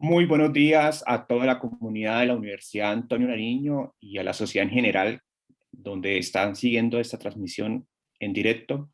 Muy buenos días a toda la comunidad de la Universidad Antonio Nariño y a la sociedad en general, donde están siguiendo esta transmisión en directo.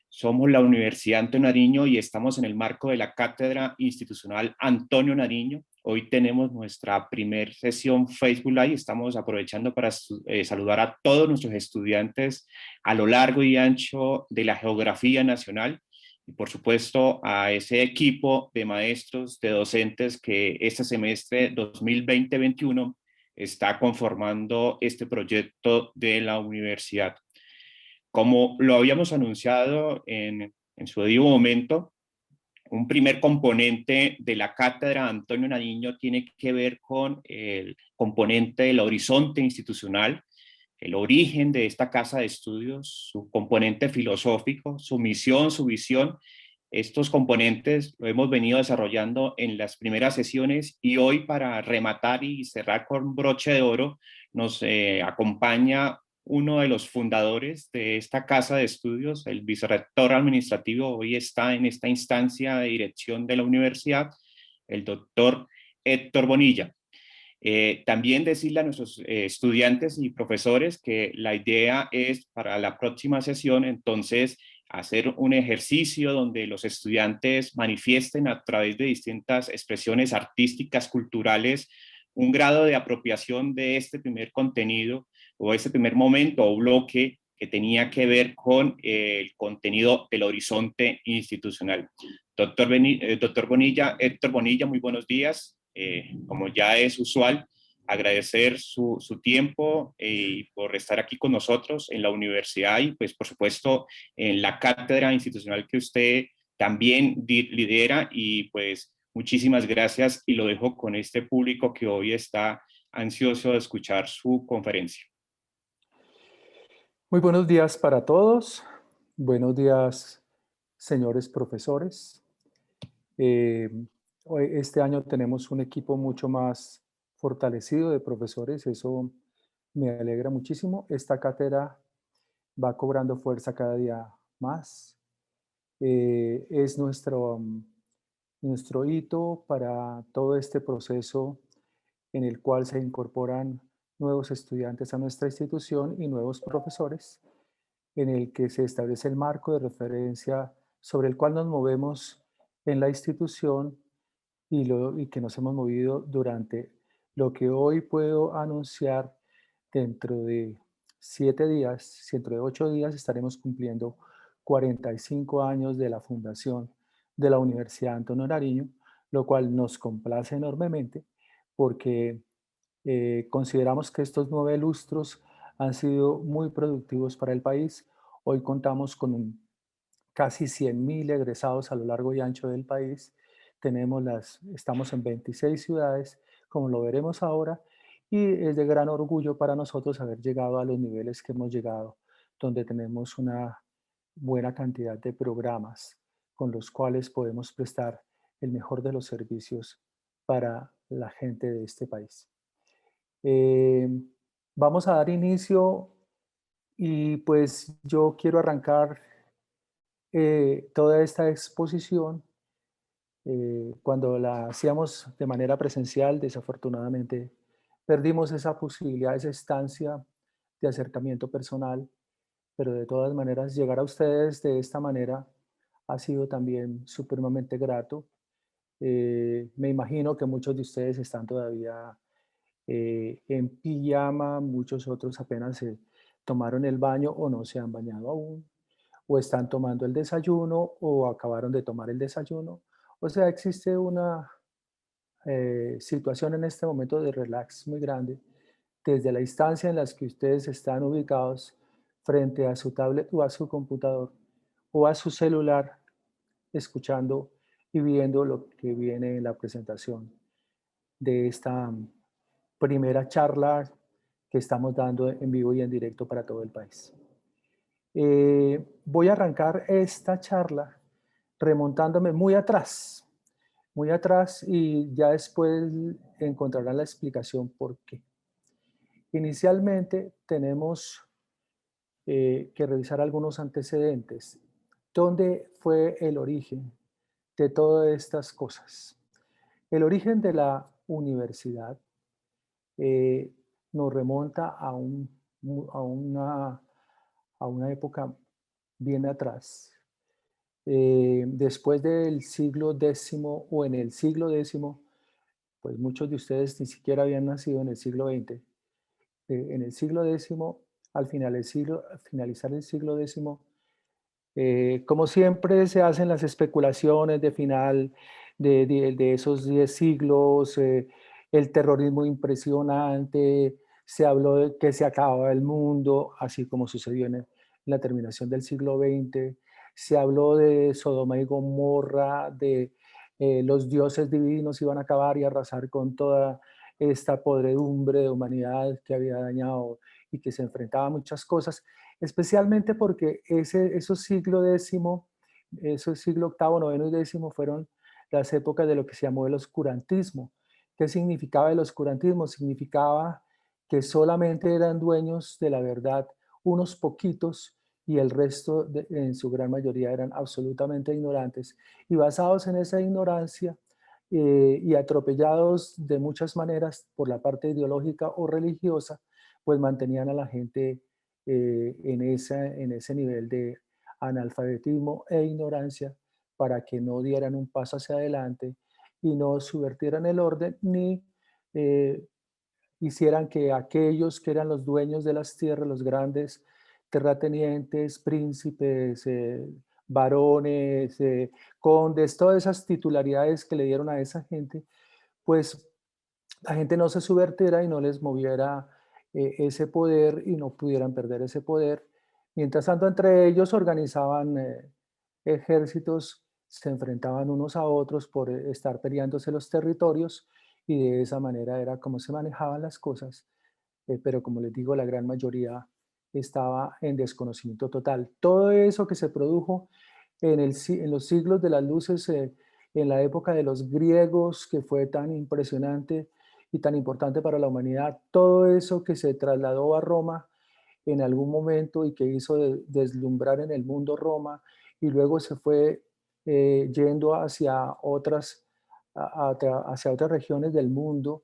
Somos la Universidad Antonio Nariño y estamos en el marco de la Cátedra Institucional Antonio Nariño. Hoy tenemos nuestra primer sesión Facebook Live. Estamos aprovechando para saludar a todos nuestros estudiantes a lo largo y ancho de la geografía nacional y por supuesto a ese equipo de maestros, de docentes que este semestre 2020-21 está conformando este proyecto de la universidad. Como lo habíamos anunciado en su debido momento, un primer componente de la cátedra Antonio Nariño tiene que ver con el componente del horizonte institucional, el origen de esta casa de estudios, su componente filosófico, su misión, su visión. Estos componentes lo hemos venido desarrollando en las primeras sesiones y hoy, para rematar y cerrar con broche de oro, nos acompaña uno de los fundadores de esta casa de estudios, el vicerrector administrativo. Hoy está en esta instancia de dirección de la universidad, el doctor Héctor Bonilla. También decirle a nuestros estudiantes y profesores que la idea es para la próxima sesión, entonces, hacer un ejercicio donde los estudiantes manifiesten a través de distintas expresiones artísticas, culturales, un grado de apropiación de este primer contenido o este primer momento o bloque que tenía que ver con el contenido del horizonte institucional. Doctor Bonilla, Héctor Bonilla, muy buenos días. Como ya es usual, agradecer su tiempo por estar aquí con nosotros en la universidad y pues por supuesto en la cátedra institucional que usted también lidera, y pues muchísimas gracias y lo dejo con este público que hoy está ansioso de escuchar su conferencia. Muy buenos días para todos. Buenos días, señores profesores. Eh, este año tenemos un equipo mucho más fortalecido de profesores. Eso me alegra muchísimo. Esta cátedra va cobrando fuerza cada día más. Es nuestro hito para todo este proceso en el cual se incorporan nuevos estudiantes a nuestra institución y nuevos profesores, en el que se establece el marco de referencia sobre el cual nos movemos en la institución y que nos hemos movido durante lo que hoy puedo anunciar. Dentro de 7 días, dentro de 8 días, estaremos cumpliendo 45 años de la fundación de la Universidad Antonio Nariño, lo cual nos complace enormemente porque consideramos que estos 9 lustros han sido muy productivos para el país. Hoy contamos con casi 100.000 egresados a lo largo y ancho del país. Estamos en 26 ciudades, como lo veremos ahora, y es de gran orgullo para nosotros haber llegado a los niveles que hemos llegado, donde tenemos una buena cantidad de programas con los cuales podemos prestar el mejor de los servicios para la gente de este país. Eh, Vamos a dar inicio y pues yo quiero arrancar toda esta exposición. Cuando la hacíamos de manera presencial, desafortunadamente perdimos esa posibilidad, esa estancia de acercamiento personal, pero de todas maneras llegar a ustedes de esta manera ha sido también supremamente grato. Me imagino que muchos de ustedes están todavía en pijama, muchos otros apenas se tomaron el baño o no se han bañado aún, o están tomando el desayuno o acabaron de tomar el desayuno. O sea, existe una situación en este momento de relax muy grande desde la instancia en la que ustedes están ubicados frente a su tablet o a su computador o a su celular, escuchando y viendo lo que viene en la presentación de esta primera charla que estamos dando en vivo y en directo para todo el país. Voy a arrancar esta charla remontándome muy atrás y ya después encontrarán la explicación por qué. Inicialmente tenemos que revisar algunos antecedentes. ¿Dónde fue el origen de todas estas cosas? El origen de la universidad eh, nos remonta a una época bien atrás. Después del siglo X o en el siglo X, pues muchos de ustedes ni siquiera habían nacido en el siglo XX. En el siglo X, al finalizar el siglo X, como siempre se hacen las especulaciones de final de esos 10 siglos, el terrorismo impresionante, se habló de que se acababa el mundo, así como sucedió en la terminación del siglo XX, se habló de Sodoma y Gomorra, de los dioses divinos iban a acabar y arrasar con toda esta podredumbre de humanidad que había dañado y que se enfrentaba a muchas cosas, especialmente porque esos esos siglo octavo, noveno y décimo fueron las épocas de lo que se llamó el oscurantismo. ¿Qué significaba el oscurantismo? Significaba que solamente eran dueños de la verdad unos poquitos y el resto, en su gran mayoría, eran absolutamente ignorantes. Y basados en esa ignorancia y atropellados de muchas maneras por la parte ideológica o religiosa, pues mantenían a la gente en ese nivel de analfabetismo e ignorancia para que no dieran un paso hacia adelante y no subvertieran el orden ni eh, hicieran que aquellos que eran los dueños de las tierras, los grandes terratenientes, príncipes, varones, condes, todas esas titularidades que le dieron a esa gente, pues la gente no se subvertiera y no les moviera ese poder y no pudieran perder ese poder. Mientras tanto, entre ellos organizaban ejércitos, se enfrentaban unos a otros por estar peleándose los territorios y de esa manera era como se manejaban las cosas, pero como les digo, la gran mayoría estaba en desconocimiento total. Todo eso que se produjo en los siglos de las luces, en la época de los griegos, que fue tan impresionante y tan importante para la humanidad, todo eso que se trasladó a Roma en algún momento y que hizo deslumbrar en el mundo Roma y luego se fue yendo hacia otras regiones del mundo,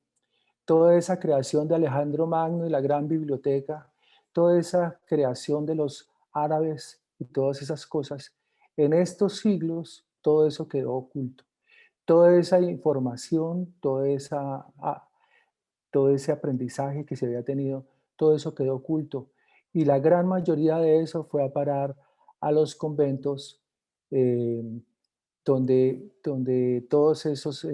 toda esa creación de Alejandro Magno y la gran biblioteca, toda esa creación de los árabes y todas esas cosas, en estos siglos todo eso quedó oculto. Toda esa información, todo ese aprendizaje que se había tenido, todo eso quedó oculto. Y la gran mayoría de eso fue a parar a los conventos, eh, donde todos esos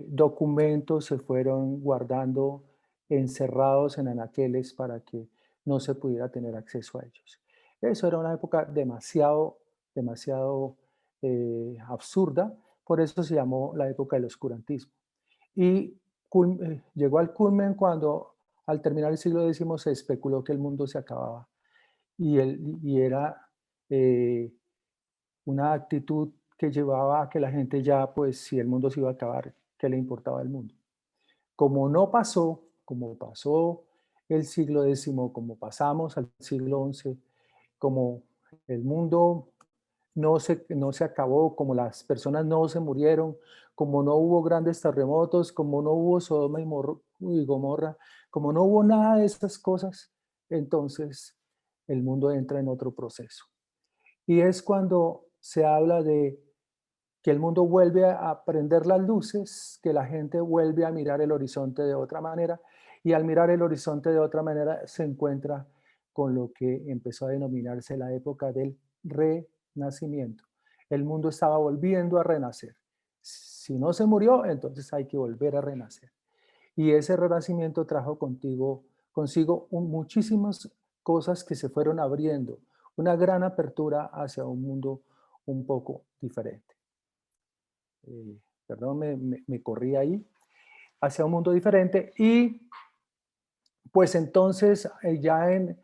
documentos se fueron guardando encerrados en anaqueles para que no se pudiera tener acceso a ellos. Eso era una época demasiado absurda, por eso se llamó la época del oscurantismo. Y llegó al culmen cuando al terminar el siglo X se especuló que el mundo se acababa y era eh, una actitud que llevaba a que la gente ya, pues si el mundo se iba a acabar, ¿qué le importaba el mundo? Como no pasó, como pasó el siglo X, como pasamos al siglo XI, como el mundo no se acabó, como las personas no se murieron, como no hubo grandes terremotos, como no hubo Sodoma y Gomorra, como no hubo nada de esas cosas, entonces el mundo entra en otro proceso. Y es cuando se habla de que el mundo vuelve a prender las luces, que la gente vuelve a mirar el horizonte de otra manera y al mirar el horizonte de otra manera se encuentra con lo que empezó a denominarse la época del renacimiento. El mundo estaba volviendo a renacer. Si no se murió, entonces hay que volver a renacer. Y ese renacimiento trajo consigo muchísimas cosas que se fueron abriendo, una gran apertura hacia un mundo un poco diferente. Eh, Perdón, me corrí ahí, hacia un mundo diferente y pues entonces en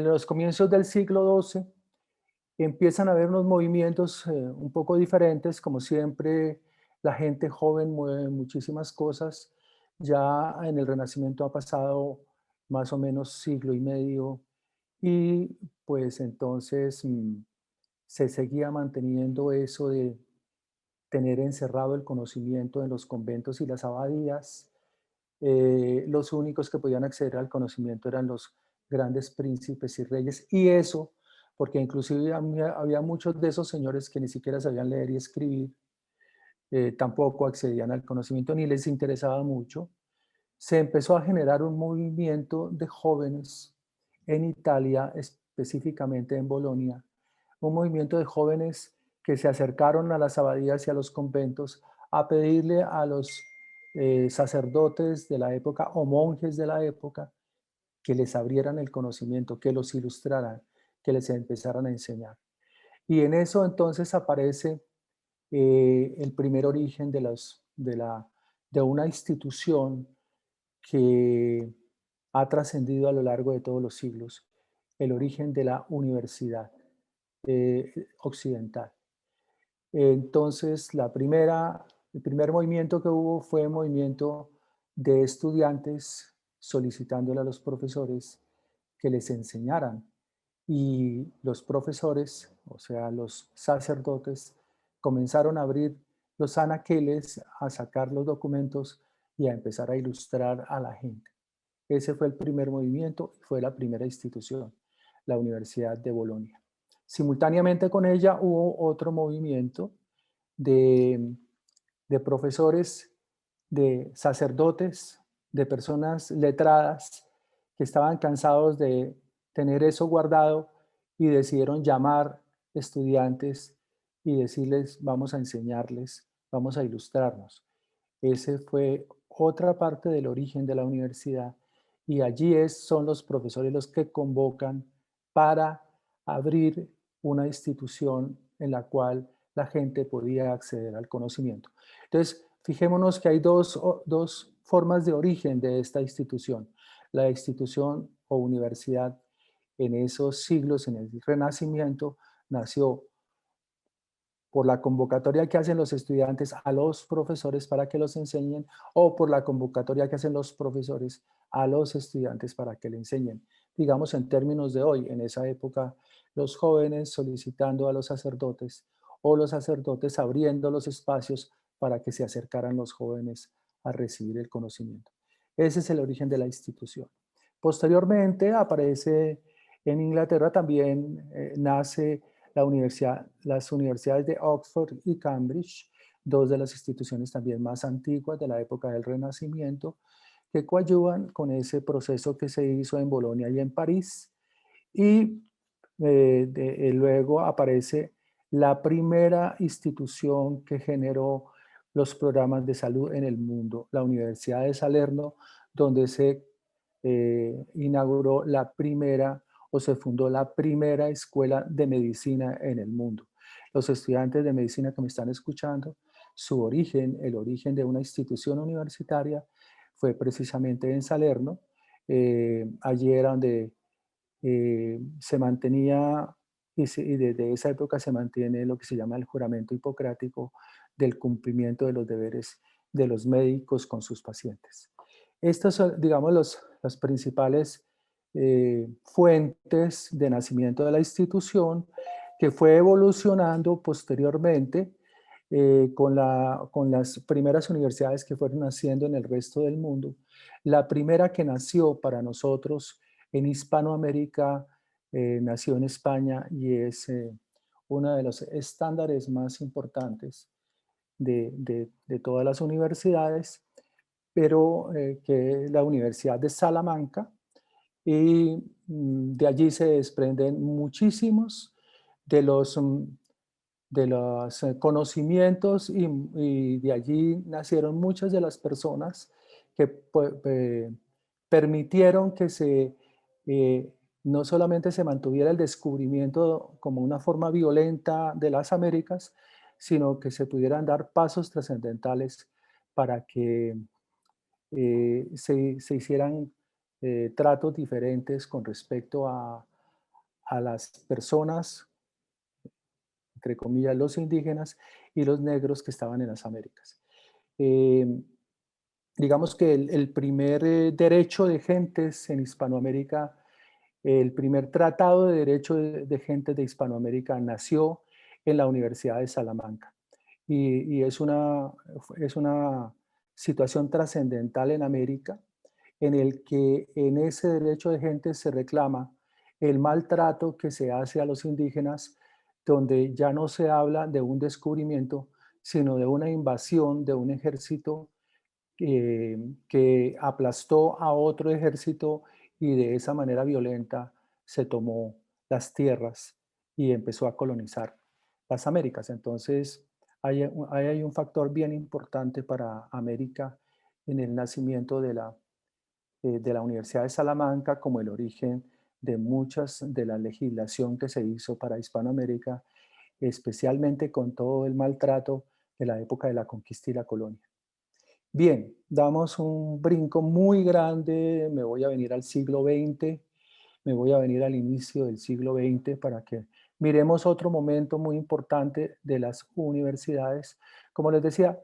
los comienzos del siglo XII empiezan a haber unos movimientos un poco diferentes, como siempre la gente joven mueve muchísimas cosas, ya en el Renacimiento ha pasado más o menos siglo y medio y pues entonces se seguía manteniendo eso tener encerrado el conocimiento en los conventos y las abadías. Los únicos que podían acceder al conocimiento eran los grandes príncipes y reyes, y eso, porque inclusive había muchos de esos señores que ni siquiera sabían leer y escribir, tampoco accedían al conocimiento ni les interesaba mucho. Se empezó a generar un movimiento de jóvenes en Italia, específicamente en Bolonia, un movimiento de jóvenes que se acercaron a las abadías y a los conventos a pedirle a los sacerdotes de la época o monjes de la época que les abrieran el conocimiento, que los ilustraran, que les empezaran a enseñar. Y en eso entonces aparece el primer origen de una institución que ha trascendido a lo largo de todos los siglos, el origen de la universidad occidental. Entonces, el primer movimiento que hubo fue un movimiento de estudiantes solicitándole a los profesores que les enseñaran. Y los profesores, o sea, los sacerdotes, comenzaron a abrir los anaqueles, a sacar los documentos y a empezar a ilustrar a la gente. Ese fue el primer movimiento y fue la primera institución, la Universidad de Bolonia. Simultáneamente con ella hubo otro movimiento de, de profesores, de sacerdotes, de personas letradas que estaban cansados de tener eso guardado y decidieron llamar estudiantes y decirles, vamos a enseñarles, vamos a ilustrarnos. Ese fue otra parte del origen de la universidad y allí son los profesores los que convocan para abrir una institución en la cual la gente podía acceder al conocimiento. Entonces, fijémonos que hay dos formas de origen de esta institución. La institución o universidad en esos siglos, en el Renacimiento, nació por la convocatoria que hacen los estudiantes a los profesores para que los enseñen o por la convocatoria que hacen los profesores a los estudiantes para que le enseñen. Digamos en términos de hoy, en esa época, los jóvenes solicitando a los sacerdotes o los sacerdotes abriendo los espacios para que se acercaran los jóvenes a recibir el conocimiento. Ese es el origen de la institución. Posteriormente aparece en Inglaterra también, nace las universidades de Oxford y Cambridge, dos de las instituciones también más antiguas de la época del Renacimiento, que coadyuvan con ese proceso que se hizo en Bolonia y en París. Y luego aparece la primera institución que generó los programas de salud en el mundo, la Universidad de Salerno, donde se inauguró la primera o se fundó la primera escuela de medicina en el mundo. Los estudiantes de medicina que me están escuchando, su origen, el origen de una institución universitaria fue precisamente en Salerno. Allí era donde se mantenía, y desde esa época se mantiene lo que se llama el juramento hipocrático del cumplimiento de los deberes de los médicos con sus pacientes. Estas son, digamos, las principales fuentes de nacimiento de la institución, que fue evolucionando posteriormente con las primeras universidades que fueron naciendo en el resto del mundo. La primera que nació para nosotros en Hispanoamérica nació en España y es uno de los estándares más importantes de todas las universidades, pero que es la Universidad de Salamanca, y de allí se desprenden muchísimos de los conocimientos y de allí nacieron muchas de las personas que permitieron que no solamente se mantuviera el descubrimiento como una forma violenta de las Américas, sino que se pudieran dar pasos trascendentales para que se hicieran tratos diferentes con respecto a las personas, entre comillas, los indígenas y los negros que estaban en las Américas. Eh, digamos que el primer derecho de gentes en Hispanoamérica, el primer tratado de derecho de gentes de Hispanoamérica nació en la Universidad de Salamanca. y es una situación trascendental en América, en el que en ese derecho de gente se reclama el maltrato que se hace a los indígenas, donde ya no se habla de un descubrimiento, sino de una invasión de un ejército que aplastó a otro ejército y de esa manera violenta se tomó las tierras y empezó a colonizar las Américas. Entonces, ahí hay un factor bien importante para América en el nacimiento de la Universidad de Salamanca como el origen de muchas de la legislación que se hizo para Hispanoamérica, especialmente con todo el maltrato de la época de la conquista y la colonia. Bien, damos un brinco muy grande, me voy a venir al siglo XX, me voy a venir al inicio del siglo XX para que miremos otro momento muy importante de las universidades. Como les decía,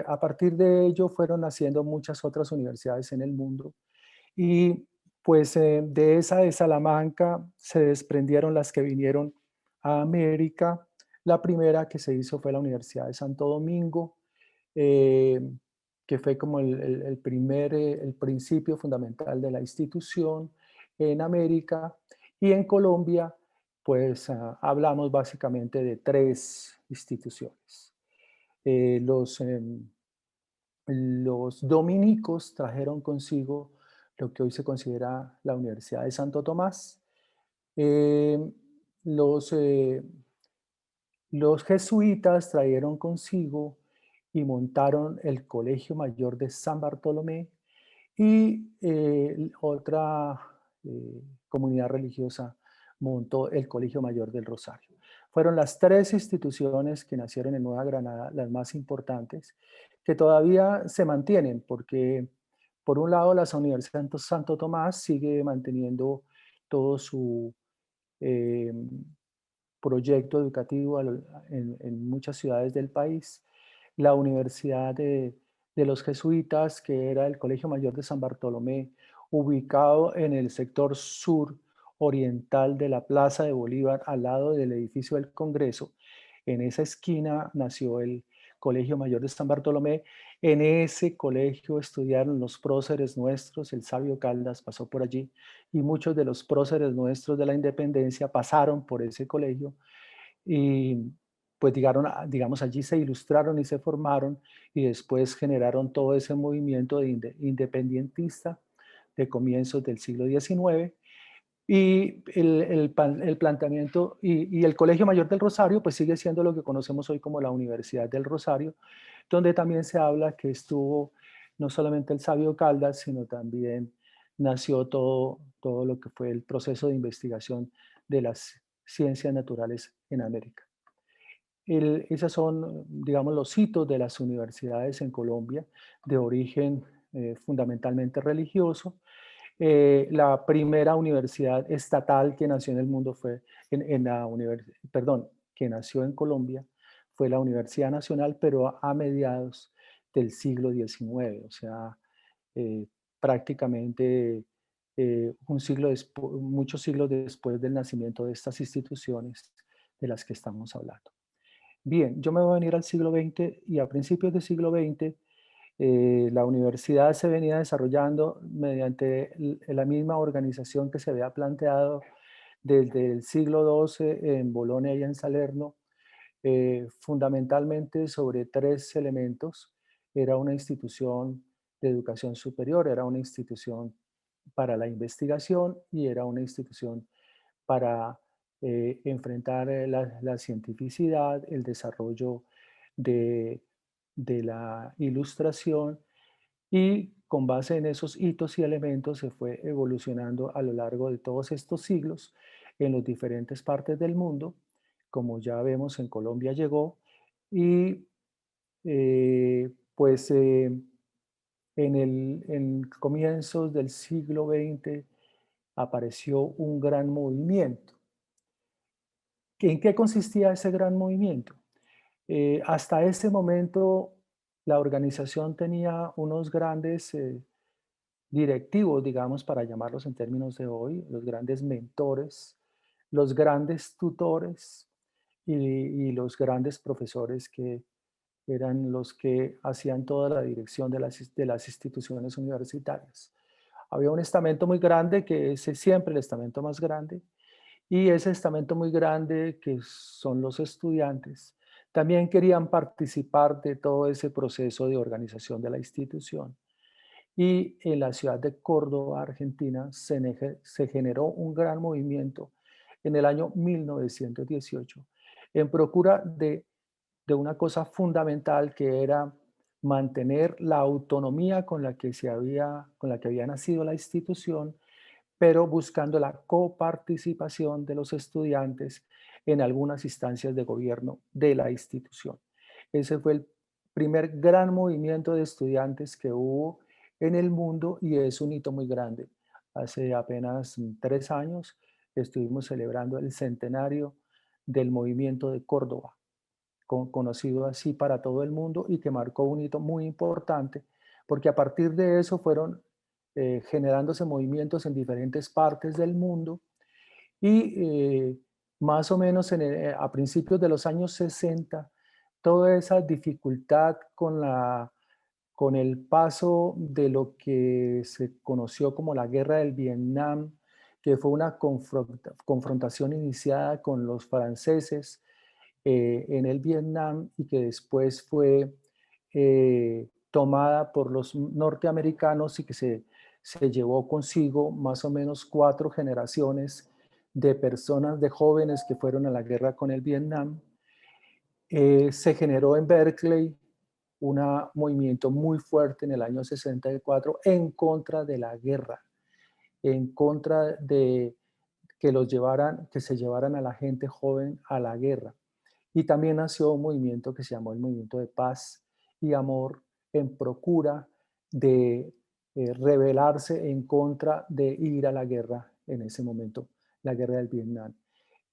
a partir de ello fueron naciendo muchas otras universidades en el mundo y pues de esa de Salamanca se desprendieron las que vinieron a América. La primera que se hizo fue la Universidad de Santo Domingo, eh, que fue como el principio fundamental de la institución en América. Y en Colombia, pues hablamos básicamente de tres instituciones. Los dominicos trajeron consigo lo que hoy se considera la Universidad de Santo Tomás. Eh, los, eh, los jesuitas trajeron consigo y montaron el Colegio Mayor de San Bartolomé y otra comunidad religiosa montó el Colegio Mayor del Rosario. Fueron las tres instituciones que nacieron en Nueva Granada, las más importantes, que todavía se mantienen, porque por un lado la Universidad Santo Tomás sigue manteniendo todo su eh, proyecto educativo en muchas ciudades del país. La Universidad de los Jesuitas, que era el Colegio Mayor de San Bartolomé, ubicado en el sector sur oriental de la Plaza de Bolívar, al lado del edificio del Congreso. En esa esquina nació el Colegio Mayor de San Bartolomé. En ese colegio estudiaron los próceres nuestros, el sabio Caldas pasó por allí, y muchos de los próceres nuestros de la independencia pasaron por ese colegio y pues digamos, allí se ilustraron y se formaron y después generaron todo ese movimiento independentista de comienzos del siglo XIX. Y el planteamiento y el Colegio Mayor del Rosario pues sigue siendo lo que conocemos hoy como la Universidad del Rosario, donde también se habla que estuvo no solamente el sabio Caldas, sino también nació todo lo que fue el proceso de investigación de las ciencias naturales en América. Esos son, digamos, los hitos de las universidades en Colombia de origen fundamentalmente religioso. La primera universidad estatal que nació en el mundo fue, perdón, que nació en Colombia, fue la Universidad Nacional, pero a mediados del siglo XIX, o sea, eh, prácticamente muchos siglos después del nacimiento de estas instituciones de las que estamos hablando. Bien, yo me voy a venir al siglo XX y a principios del siglo XX la universidad se venía desarrollando mediante la misma organización que se había planteado desde el siglo XII en Bolonia y en Salerno, fundamentalmente sobre tres elementos. Era una institución de educación superior, era una institución para la investigación y era una institución para enfrentar la cientificidad, el desarrollo de, de la ilustración y con base en esos hitos y elementos se fue evolucionando a lo largo de todos estos siglos en las diferentes partes del mundo. Como ya vemos, en Colombia llegó y pues en comienzos del siglo XX apareció un gran movimiento. ¿En qué consistía ese gran movimiento? Hasta ese momento la organización tenía unos grandes directivos, digamos, para llamarlos en términos de hoy, los grandes mentores, los grandes tutores, y los grandes profesores que eran los que hacían toda la dirección de las instituciones universitarias. Había un estamento muy grande, que es siempre el estamento más grande, y ese estamento muy grande, que son los estudiantes, también querían participar de todo ese proceso de organización de la institución. Y en la ciudad de Córdoba, Argentina, se generó un gran movimiento en el año 1918 en procura de una cosa fundamental, que era mantener la autonomía con la que había nacido la institución, pero buscando la coparticipación de los estudiantes en algunas instancias de gobierno de la institución. Ese fue el primer gran movimiento de estudiantes que hubo en el mundo y es un hito muy grande. Hace apenas 3 años estuvimos celebrando el centenario del movimiento de Córdoba, conocido así para todo el mundo y que marcó un hito muy importante, porque a partir de eso fueron generándose movimientos en diferentes partes del mundo y más o menos a principios de los años 60, toda esa dificultad con el paso de lo que se conoció como la Guerra del Vietnam, que fue una confrontación iniciada con los franceses en el Vietnam y que después fue tomada por los norteamericanos y que se llevó consigo más o menos 4 generaciones de personas, de jóvenes que fueron a la guerra con el Vietnam. Se generó en Berkeley un movimiento muy fuerte en el año 64 en contra de la guerra, en contra de que se llevaran a la gente joven a la guerra. Y también nació un movimiento que se llamó el Movimiento de Paz y Amor en procura de rebelarse en contra de ir a la guerra en ese momento, la guerra del Vietnam.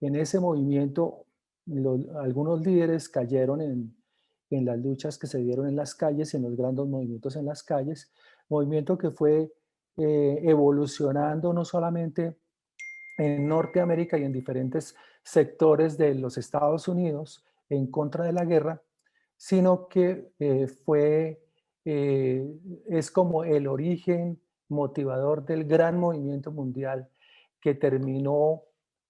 En ese movimiento, algunos líderes cayeron en las luchas que se dieron en las calles, en los grandes movimientos en las calles, movimiento que fue evolucionando no solamente en Norteamérica y en diferentes sectores de los Estados Unidos en contra de la guerra, sino que eh, es como el origen motivador del gran movimiento mundial que terminó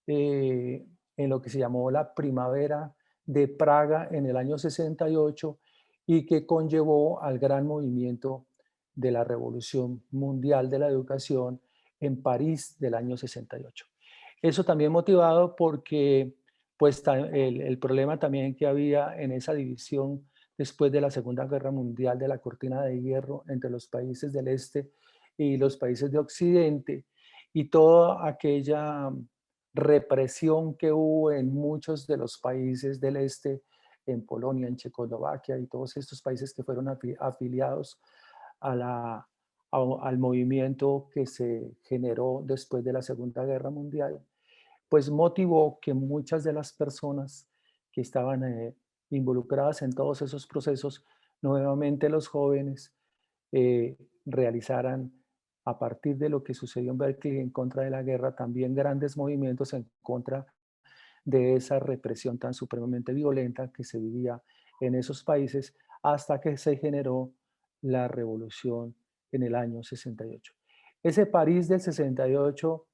en lo que se llamó la Primavera de Praga en el año 68 y que conllevó al gran movimiento de la Revolución Mundial de la Educación en París del año 68. Eso también motivado porque pues el problema también que había en esa división después de la Segunda Guerra Mundial de la cortina de hierro entre los países del este y los países de occidente y toda aquella represión que hubo en muchos de los países del este, en Polonia, en Checoslovaquia y todos estos países que fueron afiliados a al movimiento que se generó después de la Segunda Guerra Mundial, pues motivó que muchas de las personas que estaban involucradas en todos esos procesos, nuevamente los jóvenes, realizaran a partir de lo que sucedió en Berkeley en contra de la guerra, también grandes movimientos en contra de esa represión tan supremamente violenta que se vivía en esos países hasta que se generó la revolución en el año 68. Ese París del 68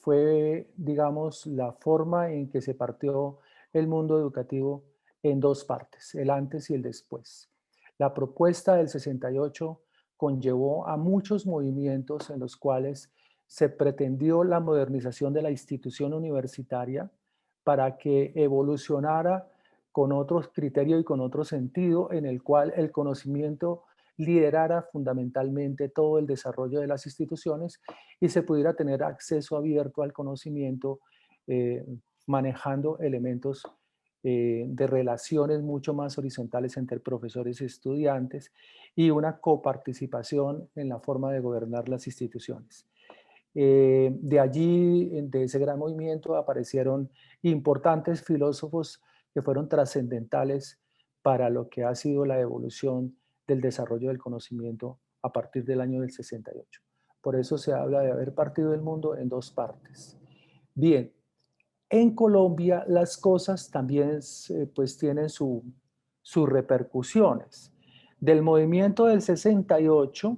fue, digamos, la forma en que se partió el mundo educativo en dos partes, el antes y el después. La propuesta del 68 conllevó a muchos movimientos en los cuales se pretendió la modernización de la institución universitaria para que evolucionara con otros criterios y con otro sentido en el cual el conocimiento liderara fundamentalmente todo el desarrollo de las instituciones y se pudiera tener acceso abierto al conocimiento eh, manejando elementos de relaciones mucho más horizontales entre profesores y estudiantes y una coparticipación en la forma de gobernar las instituciones. De allí, de ese gran movimiento, aparecieron importantes filósofos que fueron trascendentales para lo que ha sido la evolución del desarrollo del conocimiento a partir del año del 68. Por eso se habla de haber partido el mundo en dos partes. Bien, En Colombia las cosas también pues tienen sus repercusiones. Del movimiento del 68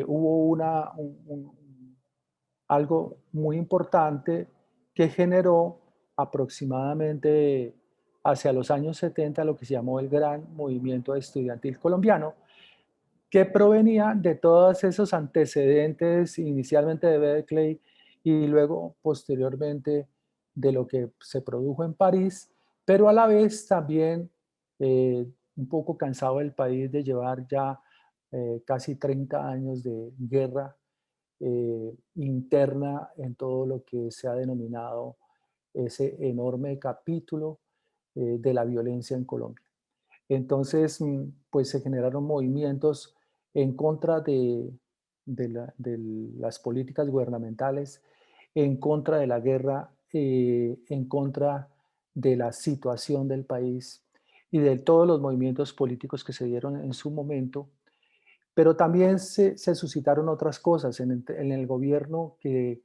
hubo algo muy importante que generó aproximadamente hacia los años 70 lo que se llamó el Gran Movimiento Estudiantil Colombiano, que provenía de todos esos antecedentes, inicialmente de Berkeley y luego posteriormente de lo que se produjo en París, pero a la vez también un poco cansado el país de llevar ya casi 30 años de guerra interna en todo lo que se ha denominado ese enorme capítulo de la violencia en Colombia. Entonces, pues se generaron movimientos en contra de las políticas gubernamentales, en contra de la guerra, en contra de la situación del país y de todos los movimientos políticos que se dieron en su momento. Pero también se suscitaron otras cosas en el gobierno que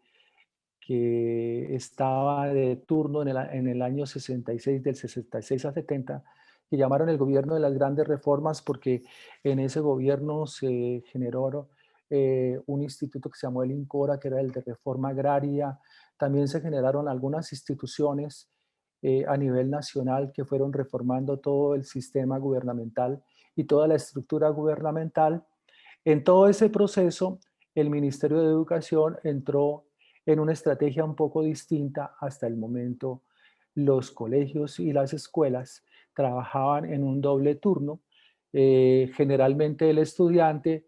estaba de turno en el año 66, del 66 a 70, que llamaron el gobierno de las grandes reformas porque en ese gobierno se generó un instituto que se llamó el INCORA, que era el de reforma agraria. También se generaron algunas instituciones a nivel nacional que fueron reformando todo el sistema gubernamental y toda la estructura gubernamental. En todo ese proceso, el Ministerio de Educación entró en una estrategia un poco distinta hasta el momento. Los colegios y las escuelas trabajaban en un doble turno. Generalmente el estudiante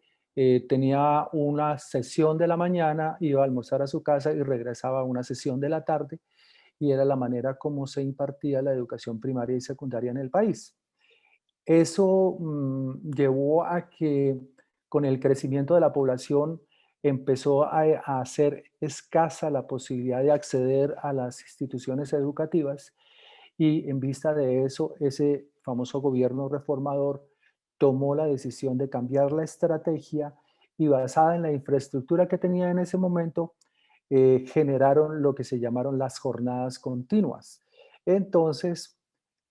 tenía una sesión de la mañana, iba a almorzar a su casa y regresaba a una sesión de la tarde, y era la manera como se impartía la educación primaria y secundaria en el país. Eso llevó a que con el crecimiento de la población empezó a ser escasa la posibilidad de acceder a las instituciones educativas, y en vista de eso, ese famoso gobierno reformador tomó la decisión de cambiar la estrategia y, basada en la infraestructura que tenía en ese momento, generaron lo que se llamaron las jornadas continuas. Entonces,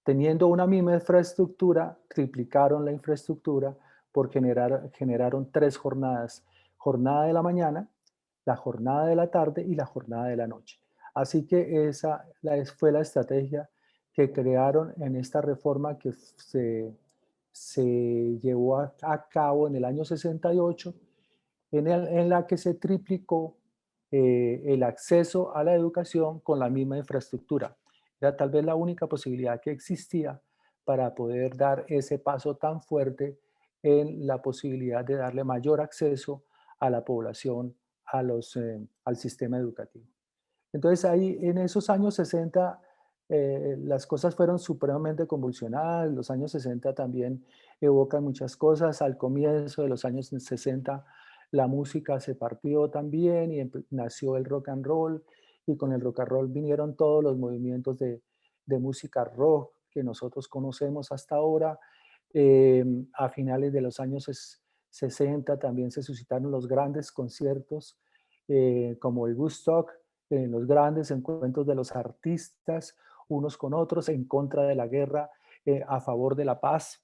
teniendo una misma infraestructura, triplicaron la infraestructura generaron tres jornadas: jornada de la mañana, la jornada de la tarde y la jornada de la noche. Así que fue la estrategia que crearon en esta reforma que se llevó a cabo en el año 68, en la que se triplicó el acceso a la educación con la misma infraestructura. Era tal vez la única posibilidad que existía para poder dar ese paso tan fuerte en la posibilidad de darle mayor acceso a la población, al sistema educativo. Entonces ahí en esos años 60 las cosas fueron supremamente convulsionadas. Los años 60 también evocan muchas cosas. Al comienzo de los años 60 la música se partió también y nació el rock and roll, y con el rock and roll vinieron todos los movimientos de música rock que nosotros conocemos hasta ahora. A finales de los años 60 también se suscitaron los grandes conciertos como el Woodstock, los grandes encuentros de los artistas unos con otros en contra de la guerra, a favor de la paz.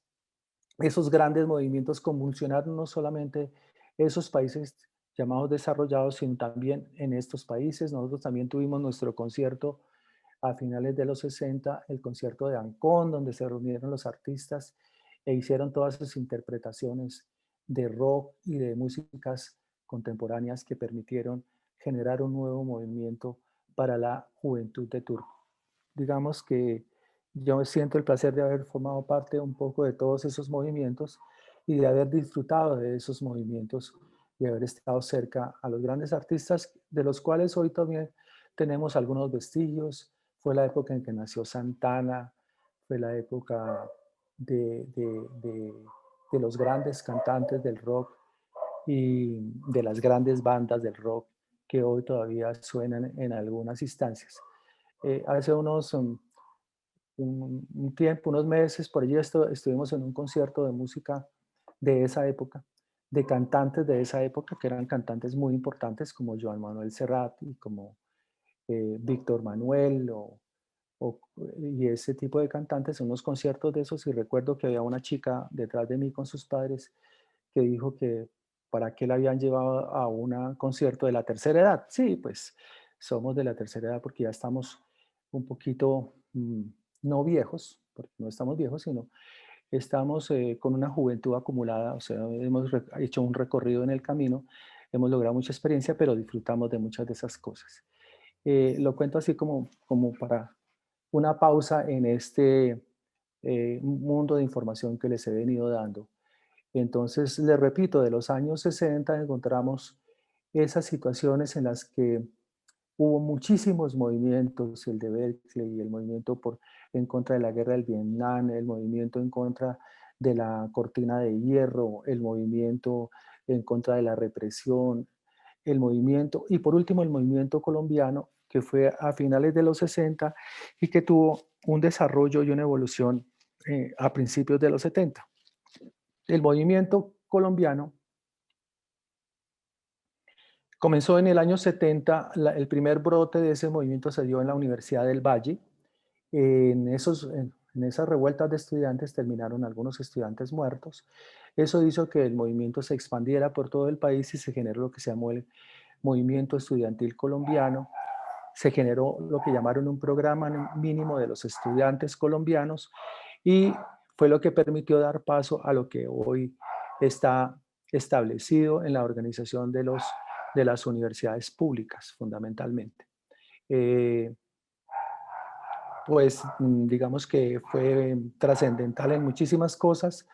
Esos grandes movimientos convulsionaron no solamente esos países llamados desarrollados, sino también en estos países. Nosotros también tuvimos nuestro concierto a finales de los 60, el concierto de Ancón, donde se reunieron los artistas e hicieron todas sus interpretaciones de rock y de músicas contemporáneas que permitieron generar un nuevo movimiento para la juventud de Turco. Digamos que yo siento el placer de haber formado parte un poco de todos esos movimientos y de haber disfrutado de esos movimientos y haber estado cerca a los grandes artistas, de los cuales hoy también tenemos algunos vestigios. Fue la época en que nació Santana, fue la época de los grandes cantantes del rock y de las grandes bandas del rock que hoy todavía suenan en algunas instancias. Hace un tiempo, unos meses, por allí estuvimos en un concierto de música de esa época, de cantantes de esa época, que eran cantantes muy importantes como Joan Manuel Serrat y como Víctor Manuel y ese tipo de cantantes en unos conciertos de esos, y recuerdo que había una chica detrás de mí con sus padres que dijo que para qué la habían llevado a un concierto de la tercera edad. Sí, pues somos de la tercera edad porque ya estamos un poquito, no viejos, porque no estamos viejos, sino estamos con una juventud acumulada, o sea, hemos hecho un recorrido en el camino, hemos logrado mucha experiencia, pero disfrutamos de muchas de esas cosas. Lo cuento así como para una pausa en este mundo de información que les he venido dando. Entonces, les repito, de los años 60 encontramos esas situaciones en las que hubo muchísimos movimientos, el de Berkeley, el movimiento en contra de la guerra del Vietnam, el movimiento en contra de la cortina de hierro, el movimiento en contra de la represión, el movimiento, y por último el movimiento colombiano, que fue a finales de los 60 y que tuvo un desarrollo y una evolución a principios de los 70. El movimiento colombiano comenzó en el año 70, el primer brote de ese movimiento se dio en la Universidad del Valle. En esas revueltas de estudiantes terminaron algunos estudiantes muertos. Eso hizo que el movimiento se expandiera por todo el país y se generó lo que se llamó el movimiento estudiantil colombiano. Se generó lo que llamaron un programa mínimo de los estudiantes colombianos y fue lo que permitió dar paso a lo que hoy está establecido en la organización de las universidades públicas, fundamentalmente. Pues digamos que fue trascendental en muchísimas cosas,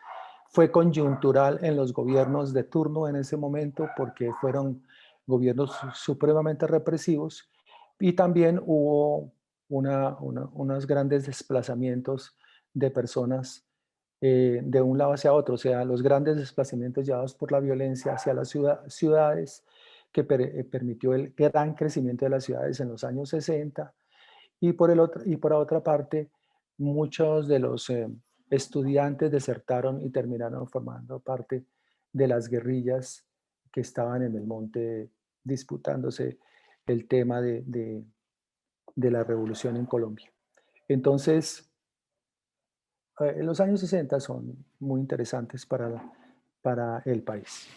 fue coyuntural en los gobiernos de turno en ese momento porque fueron gobiernos supremamente represivos y también hubo unos grandes desplazamientos de personas de un lado hacia otro, o sea, los grandes desplazamientos llevados por la violencia hacia las ciudades, que permitió el gran crecimiento de las ciudades en los años 60, y por otra parte, muchos de los estudiantes desertaron y terminaron formando parte de las guerrillas que estaban en el monte disputándose el tema de la revolución en Colombia. Entonces, los años 60 son muy interesantes para el país.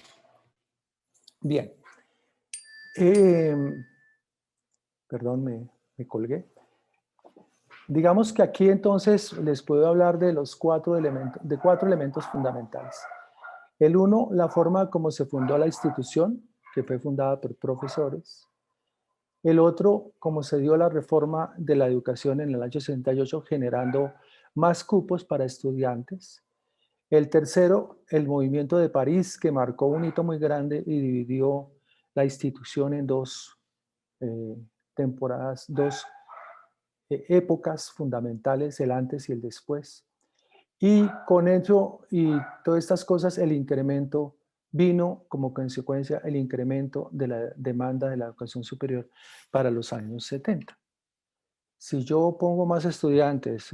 Bien. Perdón, me colgué. Digamos que aquí entonces les puedo hablar de cuatro elementos fundamentales. El uno, la forma como se fundó la institución, que fue fundada por profesores. El otro, cómo se dio la reforma de la educación en el año 68, generando más cupos para estudiantes. El tercero, el movimiento de París, que marcó un hito muy grande y dividió la institución en dos temporadas, dos épocas fundamentales, el antes y el después. Y con ello y todas estas cosas, el incremento vino como consecuencia el incremento de la demanda de la educación superior para los años 70. Si yo pongo más estudiantes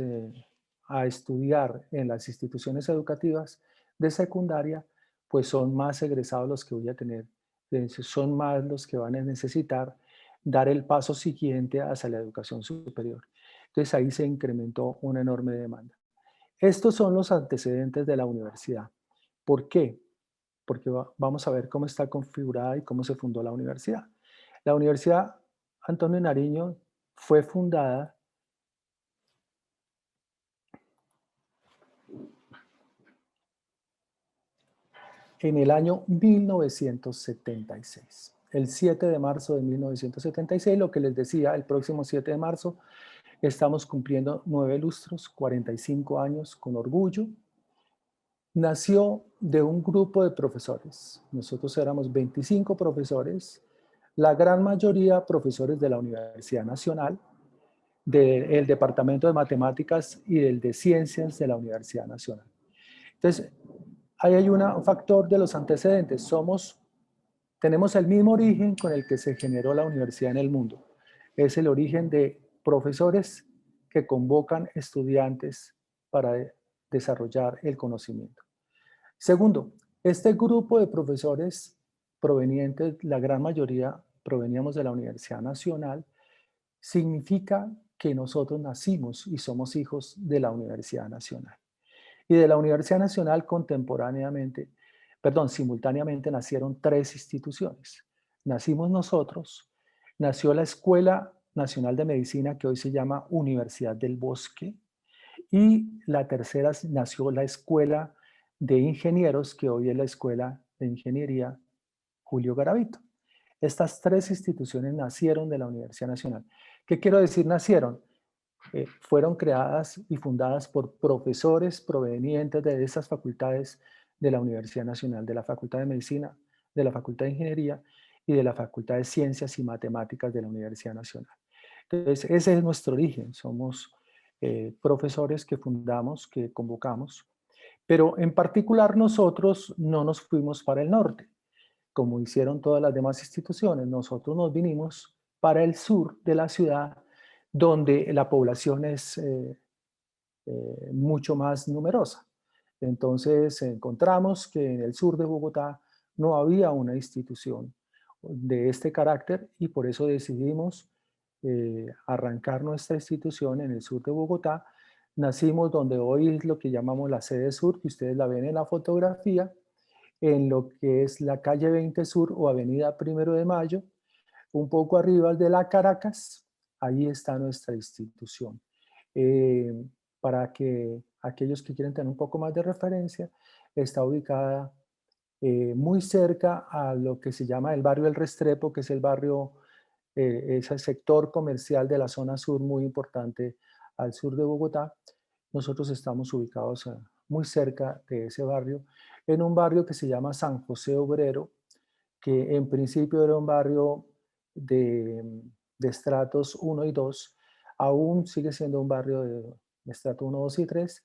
a estudiar en las instituciones educativas de secundaria, pues son más egresados los que voy a tener, son más los que van a necesitar dar el paso siguiente hacia la educación superior. Entonces ahí se incrementó una enorme demanda. Estos son los antecedentes de la universidad. ¿Por qué? Porque vamos a ver cómo está configurada y cómo se fundó la universidad. La Universidad Antonio Nariño fue fundada en el año 1976. El 7 de marzo de 1976, lo que les decía, el próximo 7 de marzo estamos cumpliendo 9 lustros, 45 años con orgullo. Nació de un grupo de profesores. Nosotros éramos 25 profesores, la gran mayoría profesores de la Universidad Nacional, del Departamento de Matemáticas y del de Ciencias de la Universidad Nacional. Entonces, ahí hay un factor de los antecedentes. Tenemos el mismo origen con el que se generó la universidad en el mundo. Es el origen de profesores que convocan estudiantes para desarrollar el conocimiento. Segundo, este grupo de profesores provenientes, la gran mayoría proveníamos de la Universidad Nacional, significa que nosotros nacimos y somos hijos de la Universidad Nacional. Y de la Universidad Nacional simultáneamente nacieron tres instituciones. Nacimos nosotros, nació la Escuela Nacional de Medicina, que hoy se llama Universidad del Bosque, y la tercera nació la Escuela de Ingenieros, que hoy es la Escuela de Ingeniería Julio Garavito. Estas tres instituciones nacieron de la Universidad Nacional. ¿Qué quiero decir nacieron? Fueron creadas y fundadas por profesores provenientes de estas facultades de la Universidad Nacional, de la Facultad de Medicina, de la Facultad de Ingeniería y de la Facultad de Ciencias y Matemáticas de la Universidad Nacional. Entonces, ese es nuestro origen. Somos profesores que fundamos, que convocamos, pero en particular nosotros no nos fuimos para el norte, como hicieron todas las demás instituciones. Nosotros nos vinimos para el sur de la ciudad, donde la población es mucho más numerosa. Entonces encontramos que en el sur de Bogotá no había una institución de este carácter y por eso decidimos arrancar nuestra institución en el sur de Bogotá. Nacimos donde hoy es lo que llamamos la sede sur, que ustedes la ven en la fotografía, en lo que es la calle 20 Sur o avenida Primero de Mayo, un poco arriba de la Caracas. Ahí está nuestra institución. Eh, para que aquellos que quieren tener un poco más de referencia, está ubicada muy cerca a lo que se llama el barrio El Restrepo, que es el barrio, es el sector comercial de la zona sur muy importante al sur de Bogotá. Nosotros estamos ubicados muy cerca de ese barrio, en un barrio que se llama San José Obrero, que en principio era un barrio de estratos 1 y 2, aún sigue siendo un barrio de estrato 1, 2 y 3,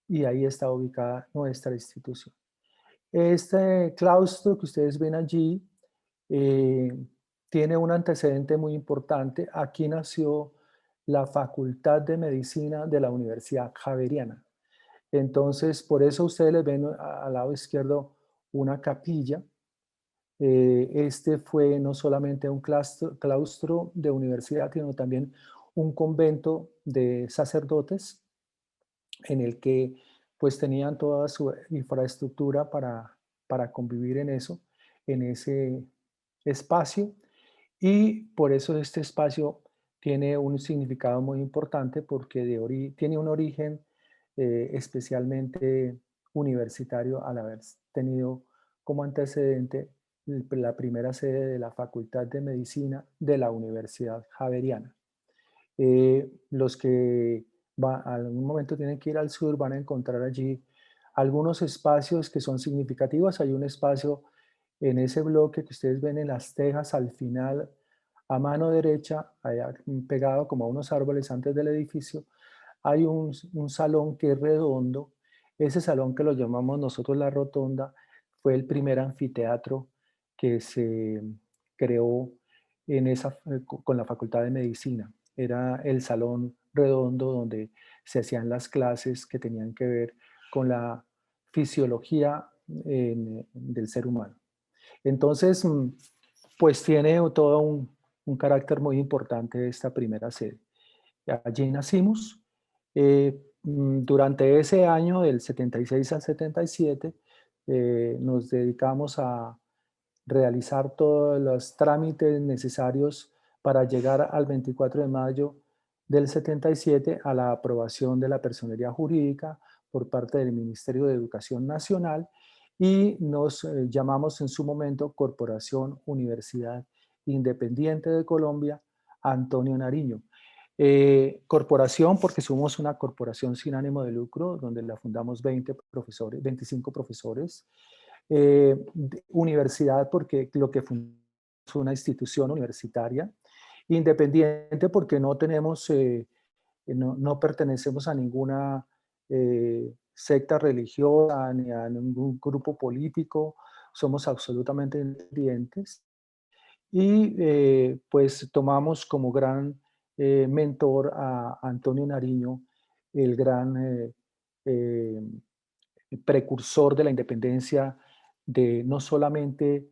y ahí está ubicada nuestra institución. Este claustro que ustedes ven allí eh, tiene un antecedente muy importante. Aquí nació la Facultad de Medicina de la Universidad Javeriana. Entonces, por eso ustedes les ven al lado izquierdo una capilla. Este fue no solamente un claustro de universidad, sino también un convento de sacerdotes en el que pues tenían toda su infraestructura para convivir en eso, en ese espacio. Y por eso este espacio tiene un significado muy importante porque tiene un origen especialmente universitario al haber tenido como antecedente la primera sede de la Facultad de Medicina de la Universidad Javeriana. Los que algún momento tienen que ir al sur van a encontrar allí algunos espacios que son significativos. Hay un espacio en ese bloque que ustedes ven en las tejas al final, a mano derecha, allá pegado como a unos árboles antes del edificio, hay un salón que es redondo. Ese salón, que lo llamamos nosotros la rotonda, fue el primer anfiteatro que se creó con la Facultad de Medicina. Era el salón redondo donde se hacían las clases que tenían que ver con la fisiología del ser humano. Entonces, pues tiene todo un carácter muy importante esta primera sede. Allí nacimos. Durante ese año, del 76 al 77, nos dedicamos a realizar todos los trámites necesarios para llegar al 24 de mayo del 77 a la aprobación de la personería jurídica por parte del Ministerio de Educación Nacional y nos llamamos en su momento Corporación Universidad Independiente de Colombia Antonio Nariño. Corporación porque somos una corporación sin ánimo de lucro donde la fundamos 25 profesores. Universidad porque lo que es una institución universitaria, independiente porque no tenemos, no pertenecemos a ninguna secta religiosa ni a ningún grupo político, somos absolutamente independientes y pues tomamos como gran mentor a Antonio Nariño, el gran eh, precursor de la independencia no solamente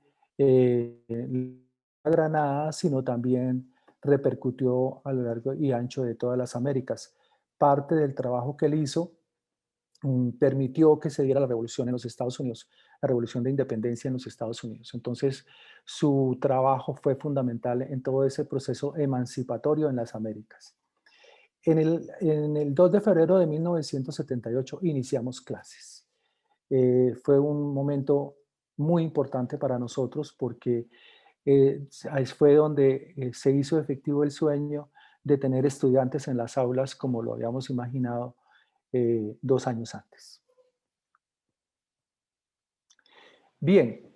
Granada, sino también repercutió a lo largo y ancho de todas las Américas. Parte del trabajo que él hizo permitió que se diera la revolución en los Estados Unidos, la revolución de independencia en los Estados Unidos. Entonces, su trabajo fue fundamental en todo ese proceso emancipatorio en las Américas. En el 2 de febrero de 1978 iniciamos clases. Fue un momento muy importante para nosotros porque ahí fue donde se hizo efectivo el sueño de tener estudiantes en las aulas como lo habíamos imaginado 2 años antes. Bien,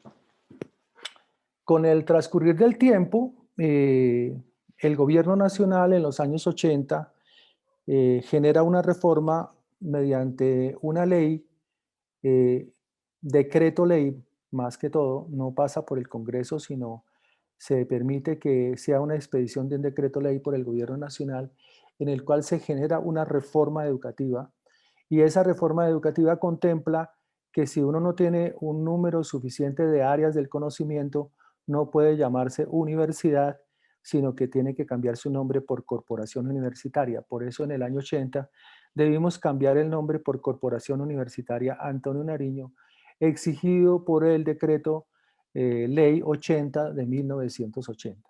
con el transcurrir del tiempo, el gobierno nacional en los años 80 genera una reforma mediante una ley, decreto ley, más que todo, no pasa por el Congreso, sino se permite que sea una expedición de un decreto ley por el gobierno nacional, en el cual se genera una reforma educativa, y esa reforma educativa contempla que si uno no tiene un número suficiente de áreas del conocimiento, no puede llamarse universidad, sino que tiene que cambiar su nombre por corporación universitaria. Por eso en el año 80 debimos cambiar el nombre por Corporación Universitaria Antonio Nariño, exigido por el decreto Ley 80 de 1980.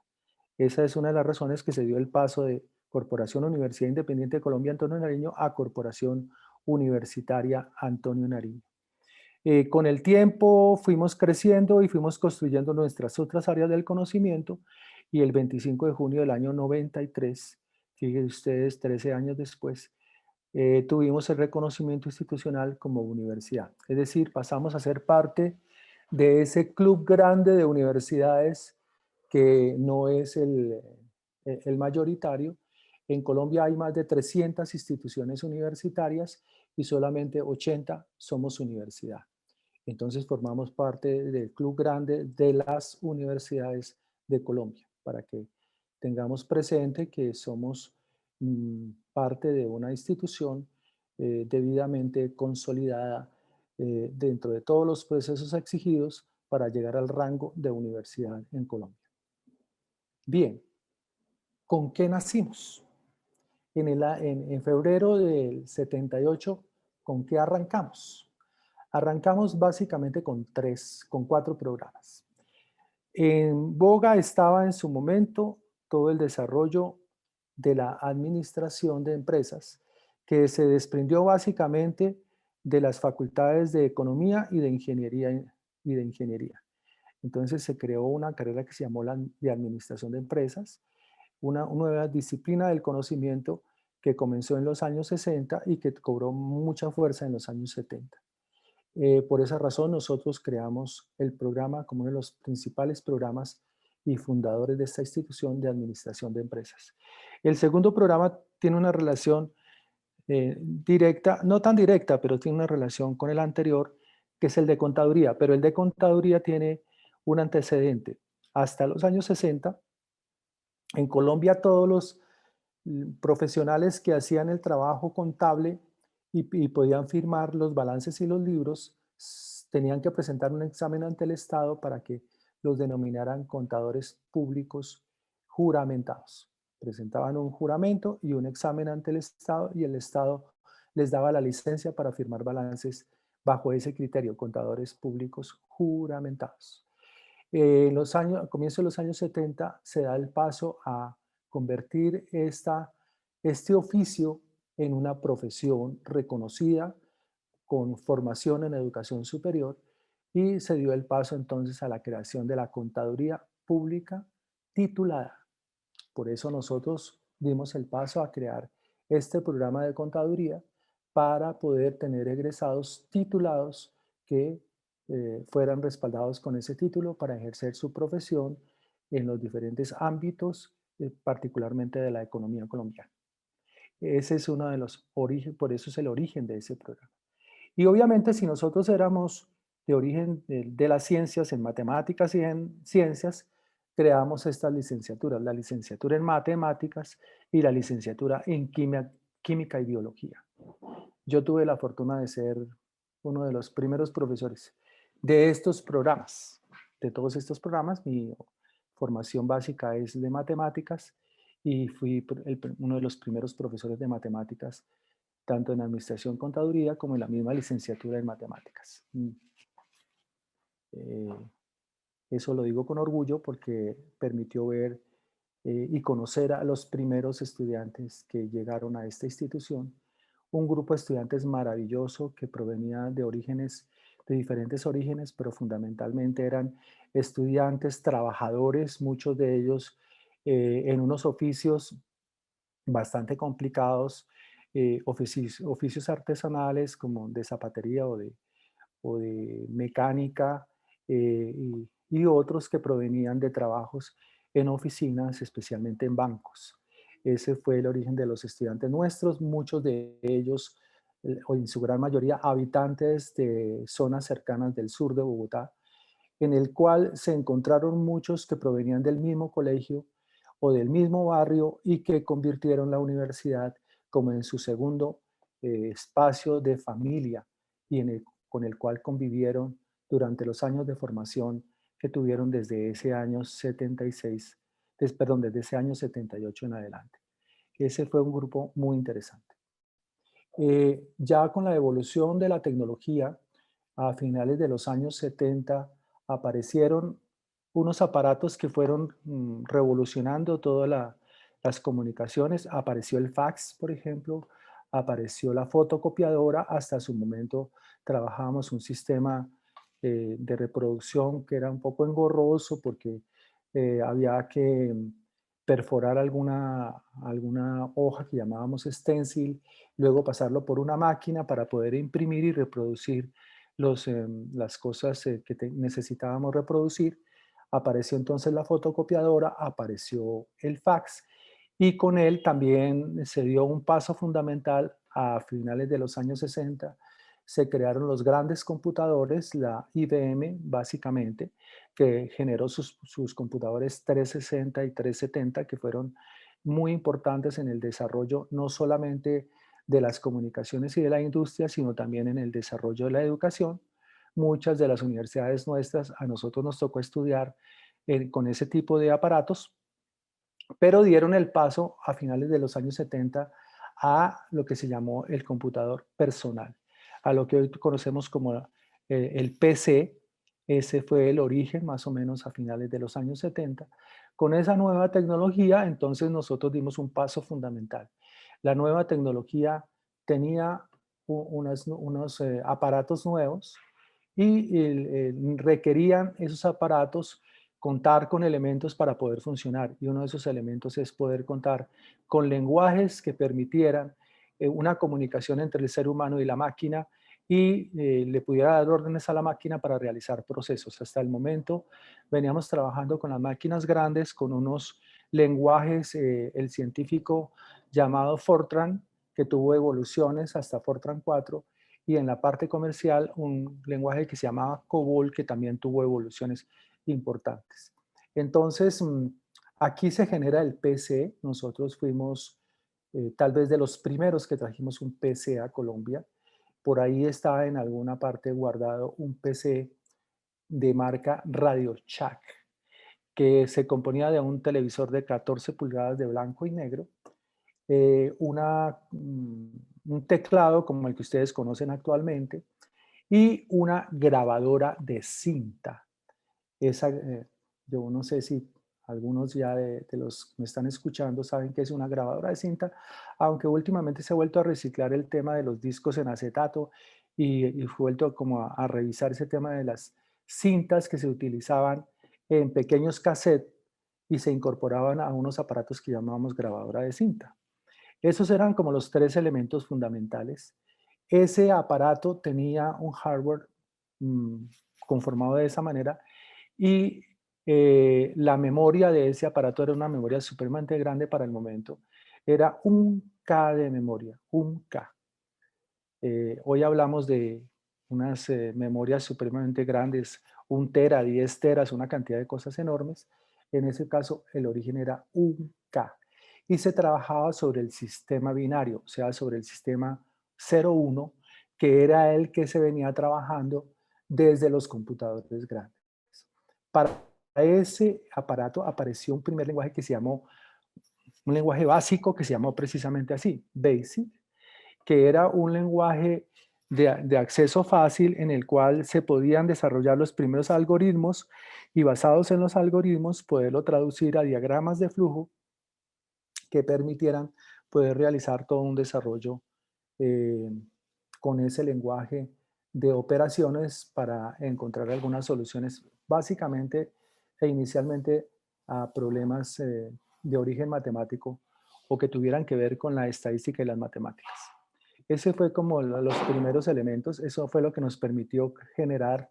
Esa es una de las razones que se dio el paso de Corporación Universidad Independiente de Colombia Antonio Nariño a Corporación Universitaria Antonio Nariño. Con el tiempo fuimos creciendo y fuimos construyendo nuestras otras áreas del conocimiento, y el 25 de junio del año 93, fíjense ustedes, 13 años después, tuvimos el reconocimiento institucional como universidad. Es decir, pasamos a ser parte de ese club grande de universidades que no es el mayoritario. En Colombia hay más de 300 instituciones universitarias y solamente 80 somos universidad. Entonces formamos parte del club grande de las universidades de Colombia, para que tengamos presente que somos parte de una institución debidamente consolidada dentro de todos los procesos exigidos para llegar al rango de universidad en Colombia. Bien, ¿con qué nacimos? En febrero del 78, ¿con qué arrancamos? Arrancamos básicamente con 4 programas. En boga estaba en su momento todo el desarrollo de la administración de empresas, que se desprendió básicamente de las facultades de economía y de ingeniería. Entonces se creó una carrera que se llamó la de administración de empresas, una nueva disciplina del conocimiento que comenzó en los años 60 y que cobró mucha fuerza en los años 70. Por esa razón nosotros creamos el programa como uno de los principales programas y fundadores de esta institución de administración de empresas. El segundo programa tiene una relación directa, no tan directa, pero tiene una relación con el anterior, que es el de contaduría, pero el de contaduría tiene un antecedente. Hasta los años 60, en Colombia todos los profesionales que hacían el trabajo contable y podían firmar los balances y los libros, tenían que presentar un examen ante el Estado para que los denominaran contadores públicos juramentados. Presentaban un juramento y un examen ante el Estado, y el Estado les daba la licencia para firmar balances bajo ese criterio, contadores públicos juramentados. A comienzos de los años 70 se da el paso a convertir este oficio en una profesión reconocida con formación en educación superior, y se dio el paso entonces a la creación de la contaduría pública titulada. Por eso nosotros dimos el paso a crear este programa de contaduría para poder tener egresados titulados que fueran respaldados con ese título para ejercer su profesión en los diferentes ámbitos, particularmente de la economía colombiana. Ese es uno de los orígenes, por eso es el origen de ese programa. Y obviamente si nosotros éramos de origen de las ciencias, en matemáticas y en ciencias, creamos estas licenciaturas, la licenciatura en matemáticas y la licenciatura en química y biología. Yo tuve la fortuna de ser uno de los primeros profesores de estos programas, de todos estos programas. Mi formación básica es de matemáticas y fui uno de los primeros profesores de matemáticas, tanto en administración contaduría como en la misma licenciatura en matemáticas. Eh, Eso lo digo con orgullo porque permitió ver y conocer a los primeros estudiantes que llegaron a esta institución, un grupo de estudiantes maravilloso que provenía de orígenes, de diferentes orígenes, pero fundamentalmente eran estudiantes, trabajadores, muchos de ellos en unos oficios bastante complicados, oficios artesanales como de zapatería o de mecánica, y otros que provenían de trabajos en oficinas, especialmente en bancos. Ese fue el origen de los estudiantes nuestros, muchos de ellos, o en su gran mayoría, habitantes de zonas cercanas del sur de Bogotá, en el cual se encontraron muchos que provenían del mismo colegio o del mismo barrio y que convirtieron la universidad como en su segundo espacio de familia y con el cual convivieron durante los años de formación que tuvieron desde ese año 76, perdón, desde ese año 78 en adelante. Ese fue un grupo muy interesante. Ya con la evolución de la tecnología, a finales de los años 70 aparecieron unos aparatos que fueron revolucionando todas las comunicaciones. Apareció el fax, por ejemplo, apareció la fotocopiadora. Hasta su momento trabajábamos un sistema de reproducción que era un poco engorroso porque había que perforar alguna hoja que llamábamos stencil, luego pasarlo por una máquina para poder imprimir y reproducir las cosas que necesitábamos reproducir. Apareció entonces la fotocopiadora, apareció el fax y con él también se dio un paso fundamental a finales de los años 60. Se crearon los grandes computadores, la IBM básicamente, que generó sus computadores 360 y 370, que fueron muy importantes en el desarrollo no solamente de las comunicaciones y de la industria, sino también en el desarrollo de la educación. Muchas de las universidades nuestras, a nosotros nos tocó estudiar con ese tipo de aparatos, pero dieron el paso a finales de los años 70 a lo que se llamó el computador personal, a lo que hoy conocemos como el PC. Ese fue el origen más o menos a finales de los años 70. Con esa nueva tecnología, entonces nosotros dimos un paso fundamental. La nueva tecnología tenía unos aparatos nuevos y requerían esos aparatos contar con elementos para poder funcionar. Y uno de esos elementos es poder contar con lenguajes que permitieran una comunicación entre el ser humano y la máquina y le pudiera dar órdenes a la máquina para realizar procesos. Hasta el momento veníamos trabajando con las máquinas grandes, con unos lenguajes, el científico llamado Fortran, que tuvo evoluciones hasta Fortran 4, y en la parte comercial un lenguaje que se llamaba COBOL, que también tuvo evoluciones importantes. Entonces, aquí se genera el PC. Nosotros fuimos tal vez de los primeros que trajimos un PC a Colombia. Por ahí está en alguna parte guardado un PC de marca Radio Shack, que se componía de un televisor de 14 pulgadas de blanco y negro, un teclado como el que ustedes conocen actualmente y una grabadora de cinta. Esa, yo no sé si algunos ya de los que me están escuchando saben que es una grabadora de cinta, aunque últimamente se ha vuelto a reciclar el tema de los discos en acetato y fue vuelto como a revisar ese tema de las cintas que se utilizaban en pequeños cassettes y se incorporaban a unos aparatos que llamábamos grabadora de cinta. Esos eran como los tres elementos fundamentales. Ese aparato tenía un hardware mm, conformado de esa manera y la memoria de ese aparato era una memoria supremamente grande para el momento. Era un K de memoria, un K. Hoy hablamos de unas memorias supremamente grandes, 1 tera, 10 teras, una cantidad de cosas enormes. En ese caso, el origen era un K. Y se trabajaba sobre el sistema binario, o sea, sobre el sistema 0-1, que era el que se venía trabajando desde los computadores grandes. Para ese aparato apareció un primer lenguaje que se llamó un lenguaje básico que se llamó precisamente así, BASIC, que era un lenguaje de acceso fácil en el cual se podían desarrollar los primeros algoritmos y basados en los algoritmos poderlo traducir a diagramas de flujo que permitieran poder realizar todo un desarrollo eh, con ese lenguaje de operaciones para encontrar algunas soluciones básicamente e inicialmente a problemas de origen matemático o que tuvieran que ver con la estadística y las matemáticas. Ese fue como los primeros elementos, eso fue lo que nos permitió generar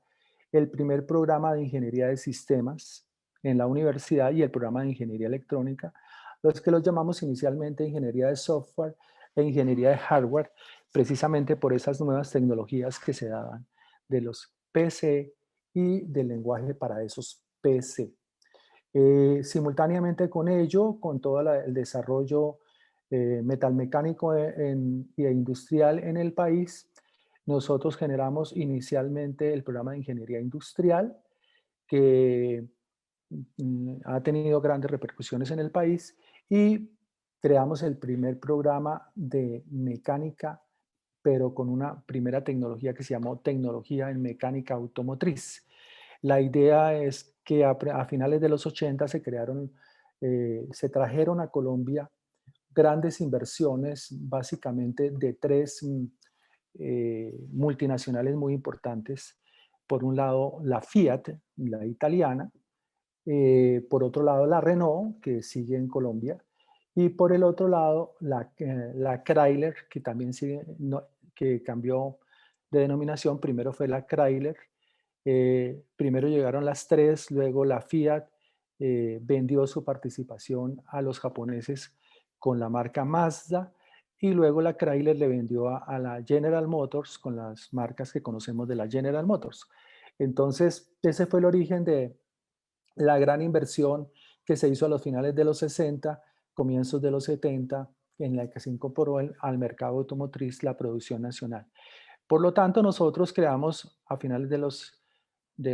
el primer programa de ingeniería de sistemas en la universidad y el programa de ingeniería electrónica, los que los llamamos inicialmente ingeniería de software e ingeniería de hardware, precisamente por esas nuevas tecnologías que se daban de los PC y del lenguaje para esos PC. Simultáneamente con ello, con todo el desarrollo metalmecánico e industrial en el país, nosotros generamos inicialmente el programa de ingeniería industrial, que ha tenido grandes repercusiones en el país, y creamos el primer programa de mecánica, pero con una primera tecnología que se llamó tecnología en mecánica automotriz. La idea es que a finales de los 80 se trajeron a Colombia grandes inversiones, básicamente de tres multinacionales muy importantes. Por un lado, la Fiat, la italiana; por otro lado, la Renault, que sigue en Colombia; y por el otro lado, la Chrysler, que también sigue, que cambió de denominación. Primero fue la Chrysler, primero llegaron las tres, luego la Fiat vendió su participación a los japoneses con la marca Mazda, y luego la Chrysler le vendió a la General Motors con las marcas que conocemos de la General Motors. Entonces, ese fue el origen de la gran inversión que se hizo a los finales de los 60, comienzos de los 70, en la que se incorporó al mercado automotriz la producción nacional. Por lo tanto, nosotros creamos a finales de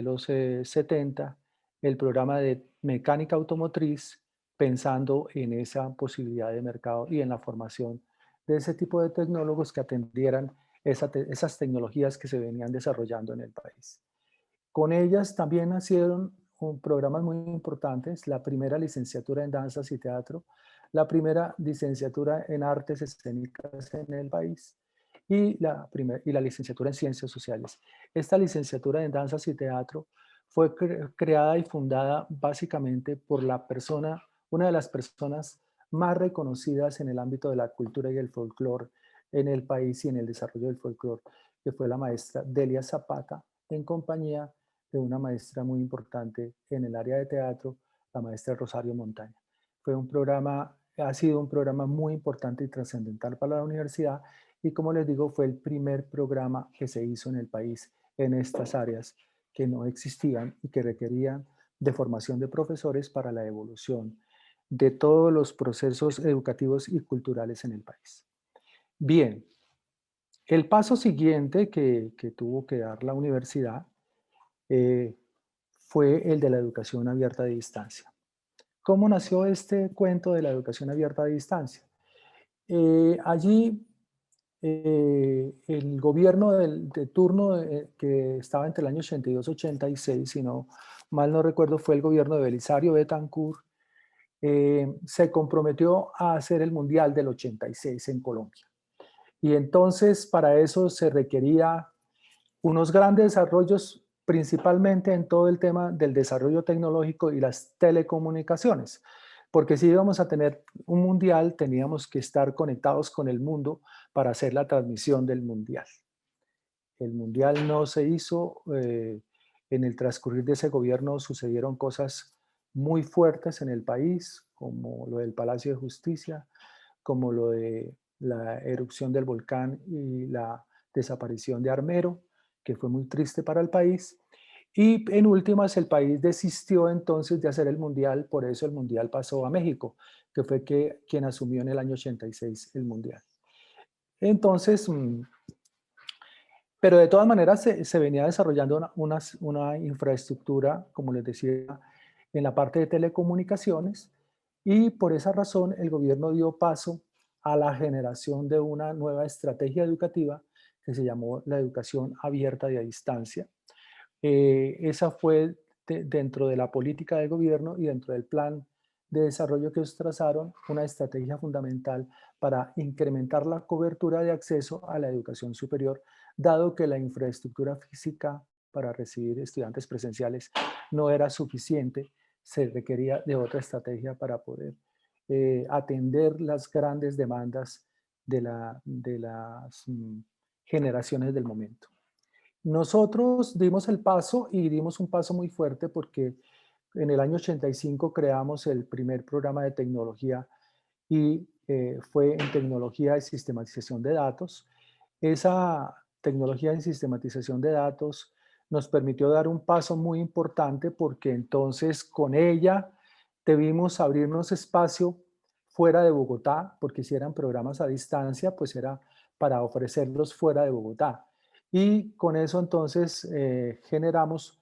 los 70 el programa de mecánica automotriz, pensando en esa posibilidad de mercado y en la formación de ese tipo de tecnólogos que atendieran esas tecnologías que se venían desarrollando en el país. Con ellas también nacieron programas muy importantes: la primera licenciatura en danzas y teatro, la primera licenciatura en artes escénicas en el país, y la licenciatura en ciencias sociales. Esta licenciatura en danzas y teatro fue creada y fundada básicamente por una de las personas más reconocidas en el ámbito de la cultura y el folclore en el país y en el desarrollo del folclore, que fue la maestra Delia Zapata, en compañía de una maestra muy importante en el área de teatro, la maestra Rosario Montaña. Ha sido un programa muy importante y trascendental para la universidad, y como les digo, fue el primer programa que se hizo en el país en estas áreas que no existían y que requerían de formación de profesores para la evolución de todos los procesos educativos y culturales en el país. Bien, el paso siguiente que tuvo que dar la universidad eh, fue el de la educación abierta a distancia. ¿Cómo nació este cuento de la educación abierta a distancia? Allí el gobierno de turno que estaba entre el año 82 y 86, si no mal no recuerdo, fue el gobierno de Belisario Betancur, se comprometió a hacer el Mundial del 86 en Colombia. Y entonces para eso se requería unos grandes desarrollos, principalmente en todo el tema del desarrollo tecnológico y las telecomunicaciones, porque si íbamos a tener un mundial, teníamos que estar conectados con el mundo para hacer la transmisión del mundial. El mundial no se hizo. En el transcurrir de ese gobierno sucedieron cosas muy fuertes en el país, como lo del Palacio de Justicia, como lo de la erupción del volcán y la desaparición de Armero, que fue muy triste para el país. Y en últimas, el país desistió entonces de hacer el mundial, por eso el mundial pasó a México, que fue quien asumió en el año 86 el mundial. Entonces, pero de todas maneras se venía desarrollando una infraestructura, como les decía, en la parte de telecomunicaciones, Y por esa razón el gobierno dio paso a la generación de una nueva estrategia educativa que se llamó la educación abierta y a distancia. Esa fue dentro de la política del gobierno y dentro del plan de desarrollo que ellos trazaron, una estrategia fundamental para incrementar la cobertura de acceso a la educación superior, dado que la infraestructura física para recibir estudiantes presenciales no era suficiente, se requería de otra estrategia para poder atender las grandes demandas de las generaciones del momento. Nosotros dimos el paso y dimos un paso muy fuerte porque en el año 85 creamos el primer programa de tecnología y fue en tecnología de sistematización de datos. Esa tecnología de sistematización de datos nos permitió dar un paso muy importante porque entonces con ella debimos abrirnos espacio fuera de Bogotá, porque si eran programas a distancia, pues era para ofrecerlos fuera de Bogotá. Y con eso entonces generamos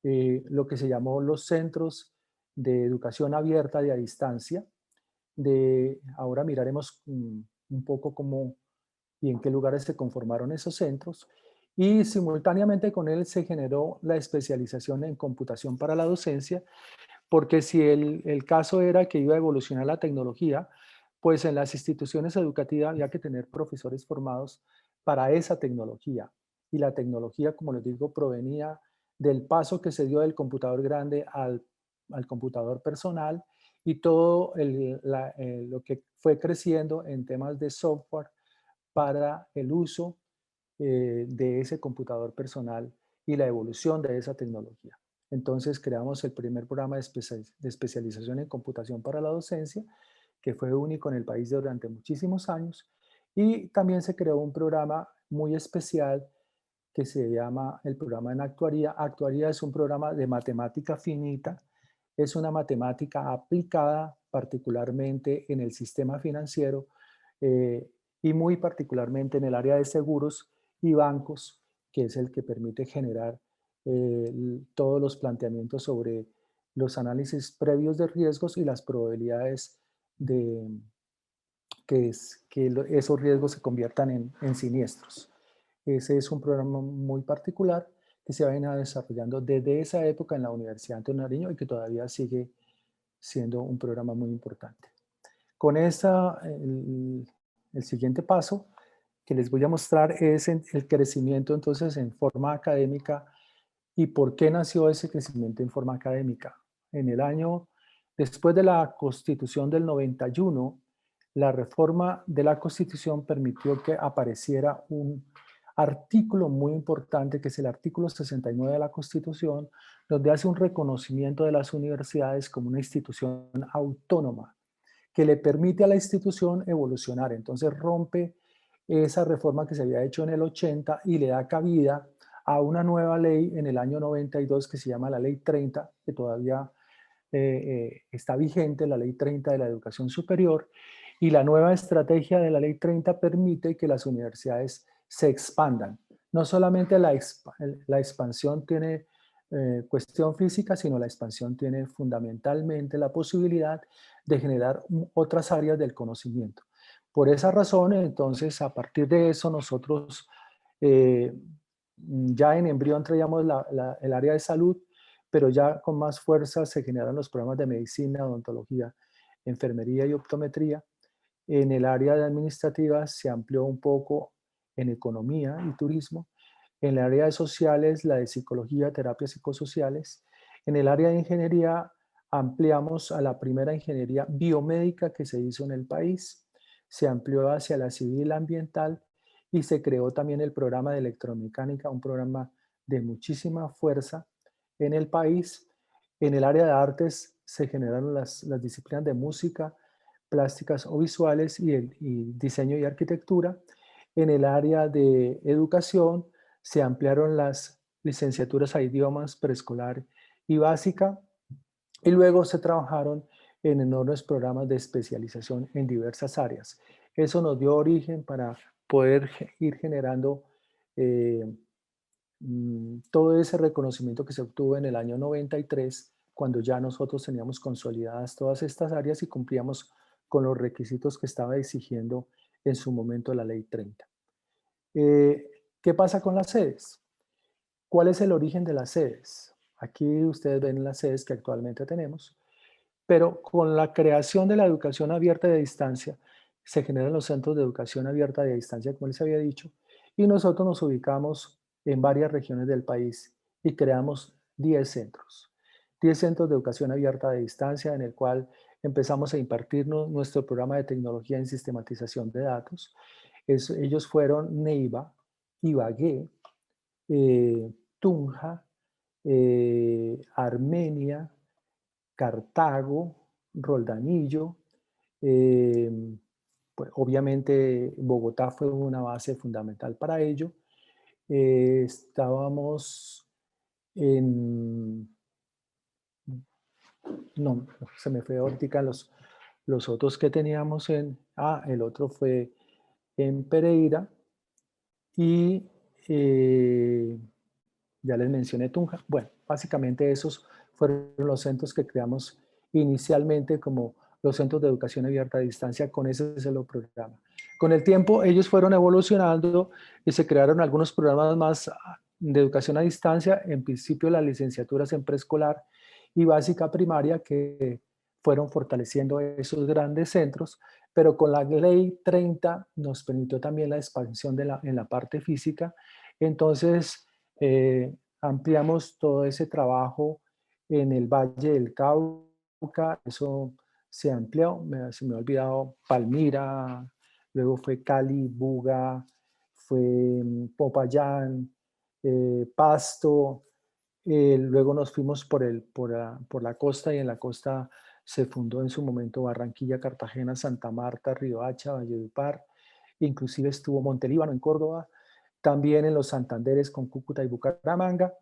lo que se llamó los centros de educación abierta y a distancia. Ahora miraremos un poco cómo y en qué lugares se conformaron esos centros. Y simultáneamente con él se generó la especialización en computación para la docencia, porque si el caso era que iba a evolucionar la tecnología, pues en las instituciones educativas había que tener profesores formados para esa tecnología. Y la tecnología, como les digo, provenía del paso que se dio del computador grande al computador personal y todo lo que fue creciendo en temas de software para el uso de ese computador personal y la evolución de esa tecnología. Entonces creamos el primer programa de especialización en computación para la docencia, que fue único en el país durante muchísimos años, y también se creó un programa muy especial que se llama el programa en actuaría. Actuaría es un programa de matemática finita, es una matemática aplicada particularmente en el sistema financiero eh, y muy particularmente en el área de seguros y bancos, que es el que permite generar todos los planteamientos sobre los análisis previos de riesgos y las probabilidades de esos riesgos se conviertan en siniestros. Ese es un programa muy particular que se va a ir desarrollando desde esa época en la Universidad Antonio Nariño y que todavía sigue siendo un programa muy importante. Con esta, el siguiente paso que les voy a mostrar es el crecimiento entonces en forma académica y por qué nació ese crecimiento en forma académica. En el año, después de la Constitución del 91, la reforma de la Constitución permitió que apareciera un artículo muy importante, que es el artículo 69 de la Constitución, donde hace un reconocimiento de las universidades como una institución autónoma, que le permite a la institución evolucionar. Entonces rompe esa reforma que se había hecho en el 80 y le da cabida a una nueva ley en el año 92 que se llama la Ley 30, que todavía está vigente, la Ley 30 de la Educación Superior, y la nueva estrategia de la Ley 30 permite que las universidades se expandan. No solamente la expansión tiene cuestión física, sino la expansión tiene fundamentalmente la posibilidad de generar otras áreas del conocimiento. Por esa razón, entonces, a partir de eso, nosotros eh, ya en embrión traíamos el área de salud, pero ya con más fuerza se generan los programas de medicina, odontología, enfermería y optometría. En el área de administrativa se amplió un poco en economía y turismo. En el área de sociales, la de psicología, terapias psicosociales. En el área de ingeniería ampliamos a la primera ingeniería biomédica que se hizo en el país. Se amplió hacia la civil ambiental y se creó también el programa de electromecánica, un programa de muchísima fuerza en el país. En el área de artes se generaron las disciplinas de música, plásticas o visuales y diseño y arquitectura. En el área de educación se ampliaron las licenciaturas a idiomas preescolar y básica y luego se trabajaron en enormes programas de especialización en diversas áreas. Eso nos dio origen para poder ir generando todo ese reconocimiento que se obtuvo en el año 93 cuando ya nosotros teníamos consolidadas todas estas áreas y cumplíamos con los requisitos que estaba exigiendo en su momento la Ley 30. ¿Qué pasa con las sedes? ¿Cuál es el origen de las sedes? Aquí ustedes ven las sedes que actualmente tenemos, pero con la creación de la educación abierta y a distancia, se generan los centros de educación abierta y a distancia, como les había dicho, y nosotros nos ubicamos en varias regiones del país y creamos 10 centros. 10 centros de educación abierta a distancia en el cual empezamos a impartirnos nuestro programa de tecnología en sistematización de datos. Ellos fueron Neiva, Ibagué, Tunja, Armenia, Cartago, Roldanillo. eh, pues obviamente Bogotá fue una base fundamental para ello. Estábamos en... No, se me fue ahorita los otros que teníamos en... el otro fue en Pereira y ya les mencioné Tunja. Bueno, básicamente esos fueron los centros que creamos inicialmente como los centros de educación abierta a distancia con ese solo programa. Con el tiempo ellos fueron evolucionando y se crearon algunos programas más de educación a distancia, en principio las licenciaturas en preescolar y básica primaria que fueron fortaleciendo esos grandes centros, pero con la ley 30 nos permitió también la expansión en la parte física. Entonces, ampliamos todo ese trabajo en el Valle del Cauca, eso se amplió, se me ha olvidado Palmira, luego fue Cali, Buga, fue Popayán, Pasto, luego nos fuimos por la costa y en la costa se fundó en su momento Barranquilla, Cartagena, Santa Marta, Riohacha, Valledupar, inclusive estuvo Montelíbano en Córdoba, también en los Santanderes con Cúcuta y Bucaramanga,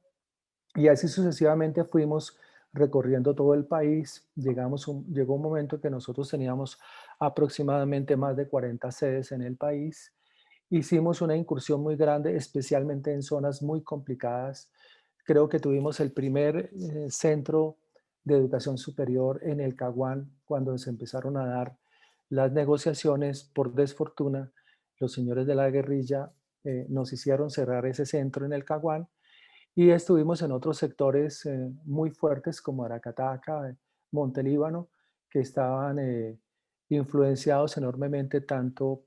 y así sucesivamente fuimos recorriendo todo el país. Llegó un momento que nosotros teníamos aproximadamente más de 40 sedes en el país. Hicimos una incursión muy grande, especialmente en zonas muy complicadas. Creo que tuvimos el primer centro de educación superior en el Caguán cuando se empezaron a dar las negociaciones. Por desfortuna, los señores de la guerrilla nos hicieron cerrar ese centro en el Caguán y estuvimos en otros sectores muy fuertes como Aracataca, Montelíbano, que estaban influenciados enormemente tanto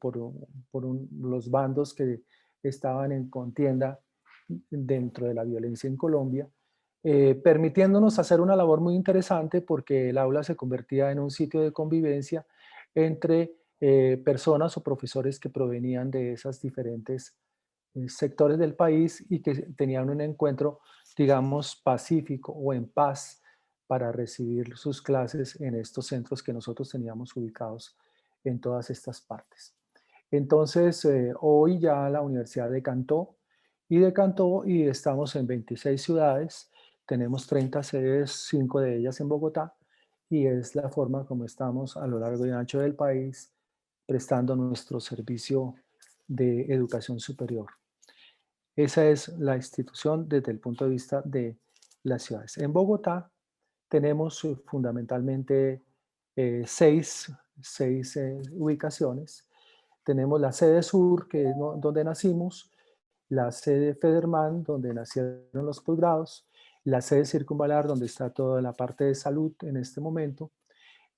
los bandos que estaban en contienda dentro de la violencia en Colombia, permitiéndonos hacer una labor muy interesante porque el aula se convertía en un sitio de convivencia entre personas o profesores que provenían de esas diferentes sectores del país y que tenían un encuentro, digamos, pacífico o en paz para recibir sus clases en estos centros que nosotros teníamos ubicados en todas estas partes. Entonces, hoy ya la universidad decantó y estamos en 26 ciudades, tenemos 30 sedes, 5 de ellas en Bogotá, y es la forma como estamos a lo largo y ancho del país prestando nuestro servicio de educación superior. Esa es la institución desde el punto de vista de las ciudades. En Bogotá tenemos fundamentalmente seis ubicaciones. Tenemos la sede sur, que es donde nacimos, la sede Federman, donde nacieron los posgrados, la sede Circunvalar, donde está toda la parte de salud en este momento,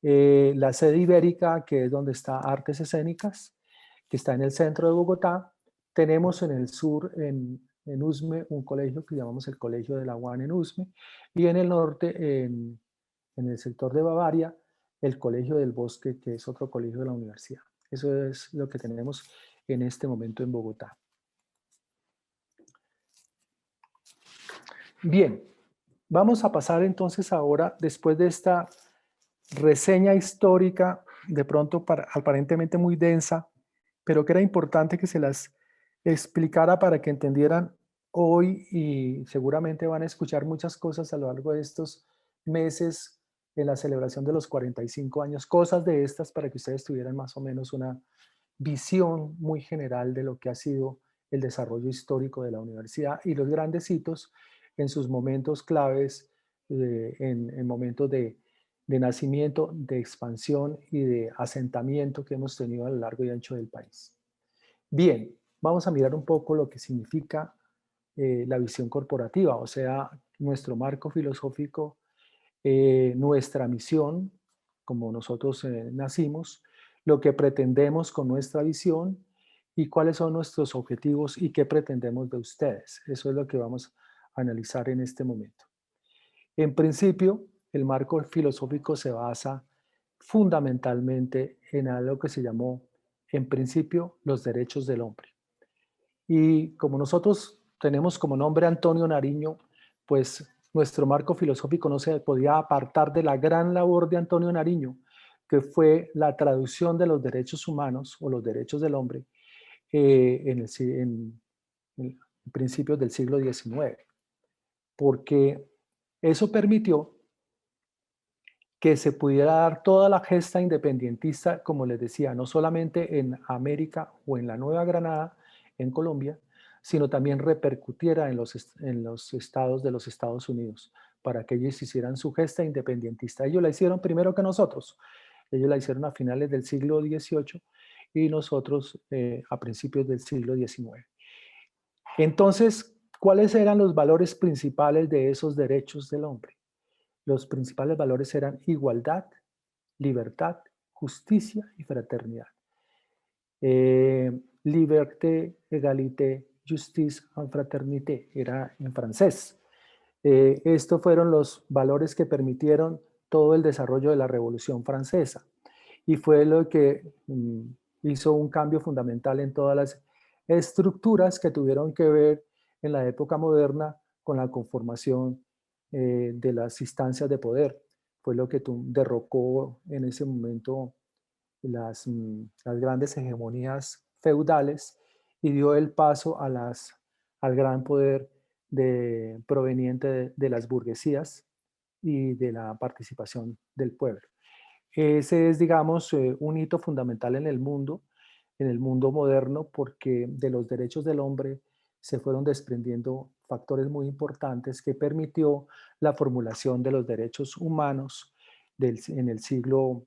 la sede Ibérica, que es donde está Artes Escénicas, que está en el centro de Bogotá. Tenemos en el sur, en Usme, un colegio que llamamos el Colegio de la UAN en Usme, y en el norte, en el sector de Bavaria, el Colegio del Bosque, que es otro colegio de la universidad. Eso es lo que tenemos en este momento en Bogotá. Bien, vamos a pasar entonces ahora, después de esta reseña histórica, de pronto aparentemente muy densa, pero que era importante que se las explicara para que entendieran hoy, y seguramente van a escuchar muchas cosas a lo largo de estos meses en la celebración de los 45 años, cosas de estas para que ustedes tuvieran más o menos una visión muy general de lo que ha sido el desarrollo histórico de la universidad y los grandes hitos en sus momentos claves en momentos de nacimiento, de expansión y de asentamiento que hemos tenido a lo largo y ancho del país. Bien, vamos a mirar un poco lo que significa la visión corporativa, o sea, nuestro marco filosófico, nuestra misión, como nosotros nacimos, lo que pretendemos con nuestra visión y cuáles son nuestros objetivos y qué pretendemos de ustedes. Eso es lo que vamos a analizar en este momento. En principio, el marco filosófico se basa fundamentalmente en algo que se llamó, en principio, los derechos del hombre. Y como nosotros tenemos como nombre Antonio Nariño, pues nuestro marco filosófico no se podía apartar de la gran labor de Antonio Nariño, que fue la traducción de los derechos humanos o los derechos del hombre en principios del siglo XIX, porque eso permitió que se pudiera dar toda la gesta independentista, como les decía, no solamente en América o en la Nueva Granada, en Colombia, sino también repercutiera en los estados de los Estados Unidos, para que ellos hicieran su gesta independentista. Ellos la hicieron primero que nosotros. Ellos la hicieron a finales del siglo XVIII y nosotros a principios del siglo XIX. Entonces, ¿cuáles eran los valores principales de esos derechos del hombre? Los principales valores eran igualdad, libertad, justicia y fraternidad. Liberté, égalité, justice and fraternité, era en francés. Estos fueron los valores que permitieron todo el desarrollo de la Revolución Francesa y fue lo que hizo un cambio fundamental en todas las estructuras que tuvieron que ver en la época moderna con la conformación de las instancias de poder. Fue lo que derrocó en ese momento las grandes hegemonías feudales y dio el paso al gran poder proveniente de las burguesías y de la participación del pueblo. Ese es, digamos, un hito fundamental en el mundo moderno, porque de los derechos del hombre se fueron desprendiendo factores muy importantes que permitió la formulación de los derechos humanos en el siglo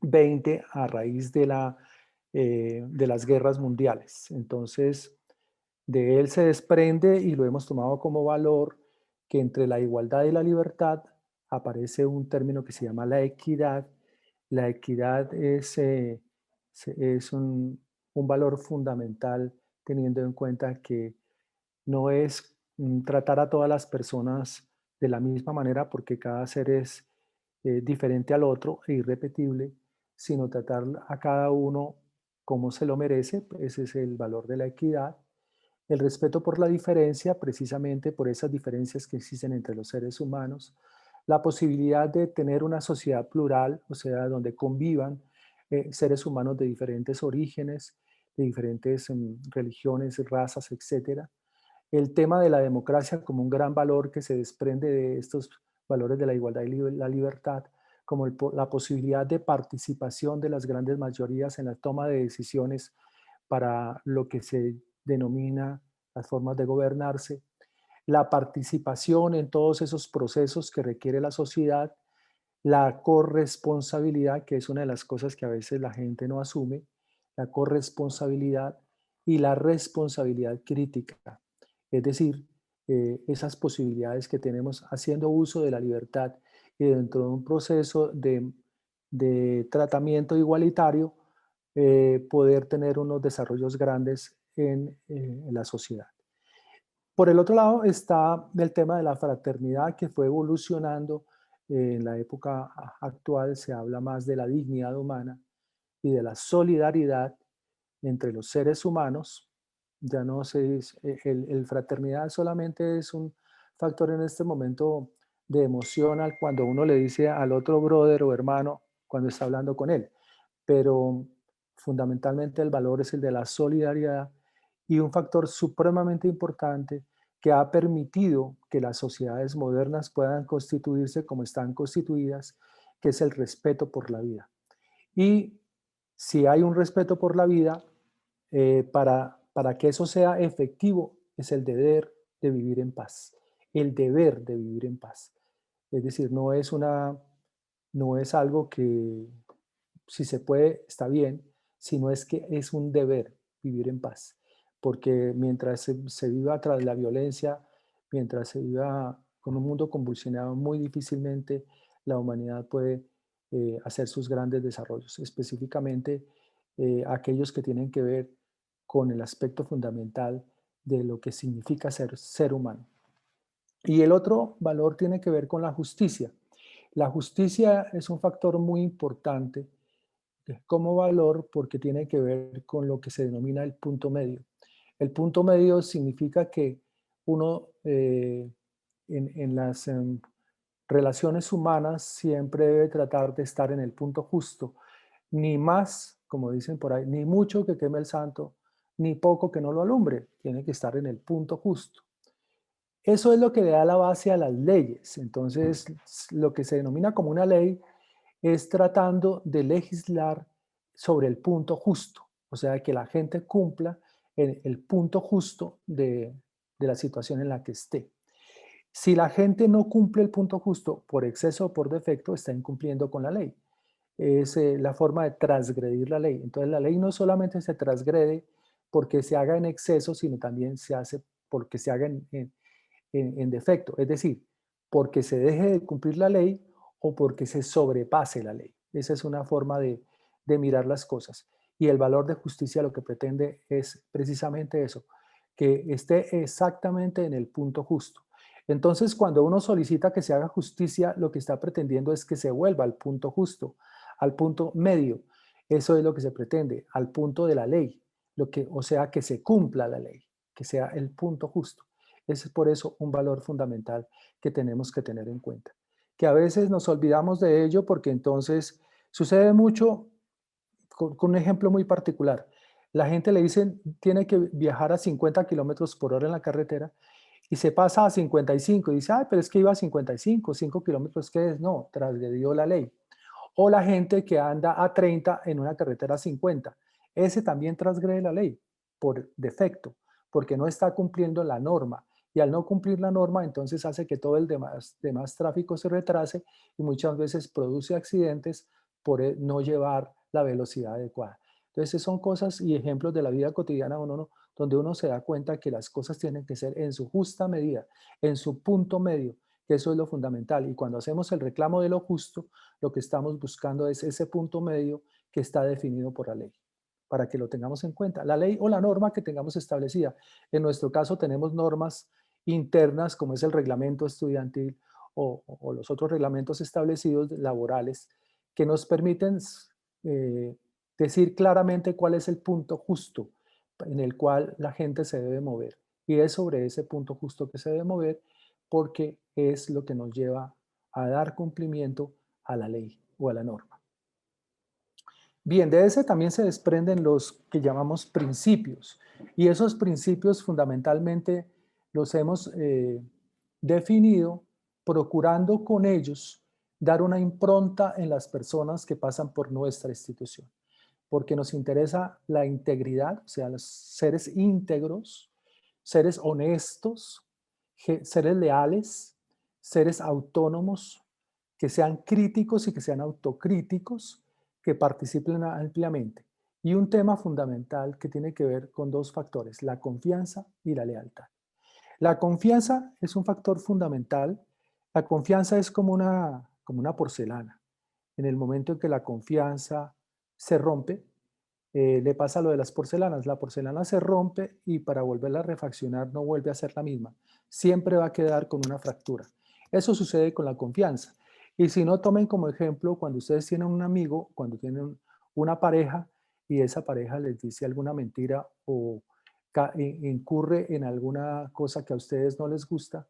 XX a raíz de las guerras mundiales. Entonces, de él se desprende y lo hemos tomado como valor que entre la igualdad y la libertad aparece un término que se llama la equidad. La equidad es un valor fundamental teniendo en cuenta que no es tratar a todas las personas de la misma manera porque cada ser es diferente al otro e irrepetible, sino tratar a cada uno como se lo merece. Ese es el valor de la equidad. El respeto por la diferencia, precisamente por esas diferencias que existen entre los seres humanos. La posibilidad de tener una sociedad plural, o sea, donde convivan seres humanos de diferentes orígenes, de diferentes religiones, razas, etcétera. El tema de la democracia como un gran valor que se desprende de estos valores de la igualdad y la libertad, como la posibilidad de participación de las grandes mayorías en la toma de decisiones para lo que se denomina las formas de gobernarse, la participación en todos esos procesos que requiere la sociedad, la corresponsabilidad, que es una de las cosas que a veces la gente no asume, la corresponsabilidad y la responsabilidad crítica. Es decir, esas posibilidades que tenemos haciendo uso de la libertad y dentro de un proceso de tratamiento igualitario, poder tener unos desarrollos grandes en la sociedad. Por el otro lado está el tema de la fraternidad que fue evolucionando. En la época actual se habla más de la dignidad humana y de la solidaridad entre los seres humanos. Ya no se dice, el fraternidad solamente es un factor en este momento de emoción cuando uno le dice al otro brother o hermano cuando está hablando con él, pero fundamentalmente el valor es el de la solidaridad y un factor supremamente importante que ha permitido que las sociedades modernas puedan constituirse como están constituidas, que es el respeto por la vida. Y si hay un respeto por la vida, para que eso sea efectivo, es el deber de vivir en paz. El deber de vivir en paz. Es decir, no es algo que si se puede, está bien, sino es que es un deber vivir en paz. Porque mientras se viva tras la violencia, mientras se viva con un mundo convulsionado, muy difícilmente la humanidad puede hacer sus grandes desarrollos, específicamente aquellos que tienen que ver con el aspecto fundamental de lo que significa ser ser humano. Y el otro valor tiene que ver con la justicia. La justicia es un factor muy importante como valor porque tiene que ver con lo que se denomina el punto medio. El punto medio significa que uno en las relaciones humanas siempre debe tratar de estar en el punto justo, ni más, como dicen por ahí, ni mucho que queme el santo, ni poco que no lo alumbre, tiene que estar en el punto justo. Eso es lo que le da la base a las leyes. Entonces, lo que se denomina como una ley es tratando de legislar sobre el punto justo, o sea, que la gente cumpla el punto justo de la situación en la que esté. Si la gente no cumple el punto justo por exceso o por defecto, está incumpliendo con la ley. Es la forma de transgredir la ley. Entonces, la ley no solamente se transgrede porque se haga en exceso, sino también se hace porque se haga en defecto, es decir, porque se deje de cumplir la ley o porque se sobrepase la ley. Esa es una forma de mirar las cosas. Y el valor de justicia lo que pretende es precisamente eso, que esté exactamente en el punto justo. Entonces, cuando uno solicita que se haga justicia, lo que está pretendiendo es que se vuelva al punto justo, al punto medio. Eso es lo que se pretende, al punto de la ley, o sea, que se cumpla la ley, que sea el punto justo. Es por eso un valor fundamental que tenemos que tener en cuenta. Que a veces nos olvidamos de ello porque entonces sucede mucho con un ejemplo muy particular. La gente le dicen tiene que viajar a 50 kilómetros por hora en la carretera y se pasa a 55 y dice, ay, pero es que iba a 55, 5 kilómetros, ¿qué es? No, transgredió la ley. O la gente que anda a 30 en una carretera a 50. Ese también transgrede la ley por defecto, porque no está cumpliendo la norma. Y al no cumplir la norma, entonces hace que todo el demás tráfico se retrase y muchas veces produce accidentes por no llevar la velocidad adecuada. Entonces son cosas y ejemplos de la vida cotidiana donde uno se da cuenta que las cosas tienen que ser en su justa medida, en su punto medio, que eso es lo fundamental. Y cuando hacemos el reclamo de lo justo, lo que estamos buscando es ese punto medio que está definido por la ley, para que lo tengamos en cuenta. La ley o la norma que tengamos establecida. En nuestro caso tenemos normas internas, como es el reglamento estudiantil o los otros reglamentos establecidos laborales, que nos permiten decir claramente cuál es el punto justo en el cual la gente se debe mover. Y es sobre ese punto justo que se debe mover porque es lo que nos lleva a dar cumplimiento a la ley o a la norma. Bien, de ese también se desprenden los que llamamos principios. Y esos principios fundamentalmente los hemos definido procurando con ellos dar una impronta en las personas que pasan por nuestra institución. Porque nos interesa la integridad, o sea, los seres íntegros, seres honestos, seres leales, seres autónomos, que sean críticos y que sean autocríticos, que participen ampliamente. Y un tema fundamental que tiene que ver con dos factores, la confianza y la lealtad. La confianza es un factor fundamental. La confianza es como una porcelana. En el momento en que la confianza se rompe, le pasa lo de las porcelanas. La porcelana se rompe y para volverla a refaccionar no vuelve a ser la misma. Siempre va a quedar con una fractura. Eso sucede con la confianza. Y si no, tomen como ejemplo cuando ustedes tienen un amigo, cuando tienen una pareja y esa pareja les dice alguna mentira o incurre en alguna cosa que a ustedes no les gusta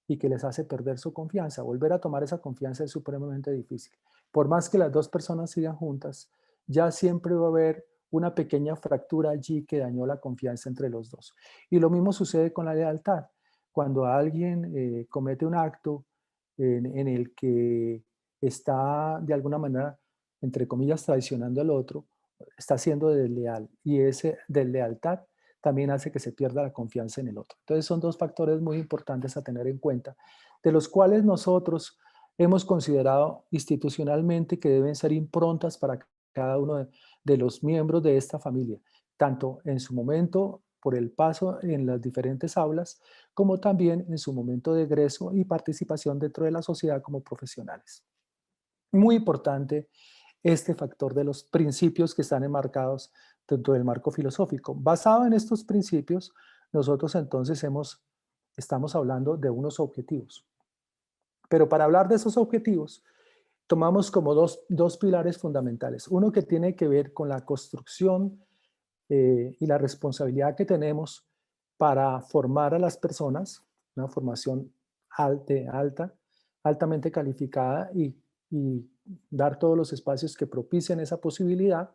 y que les hace perder su confianza. Volver a tomar esa confianza es supremamente difícil. Por más que las dos personas sigan juntas, ya siempre va a haber una pequeña fractura allí que dañó la confianza entre los dos. Y lo mismo sucede con la lealtad. Cuando alguien comete un acto en el que está de alguna manera, entre comillas, traicionando al otro, está siendo desleal y ese deslealtad también hace que se pierda la confianza en el otro. Entonces son dos factores muy importantes a tener en cuenta, de los cuales nosotros hemos considerado institucionalmente que deben ser improntas para cada uno de los miembros de esta familia, tanto en su momento por el paso en las diferentes aulas, como también en su momento de egreso y participación dentro de la sociedad como profesionales. Muy importante este factor de los principios que están enmarcados dentro del marco filosófico. Basado en estos principios, nosotros entonces estamos hablando de unos objetivos. Pero para hablar de esos objetivos, tomamos como dos pilares fundamentales. Uno que tiene que ver con la construcción y la responsabilidad que tenemos para formar a las personas, una formación altamente calificada y dar todos los espacios que propicien esa posibilidad.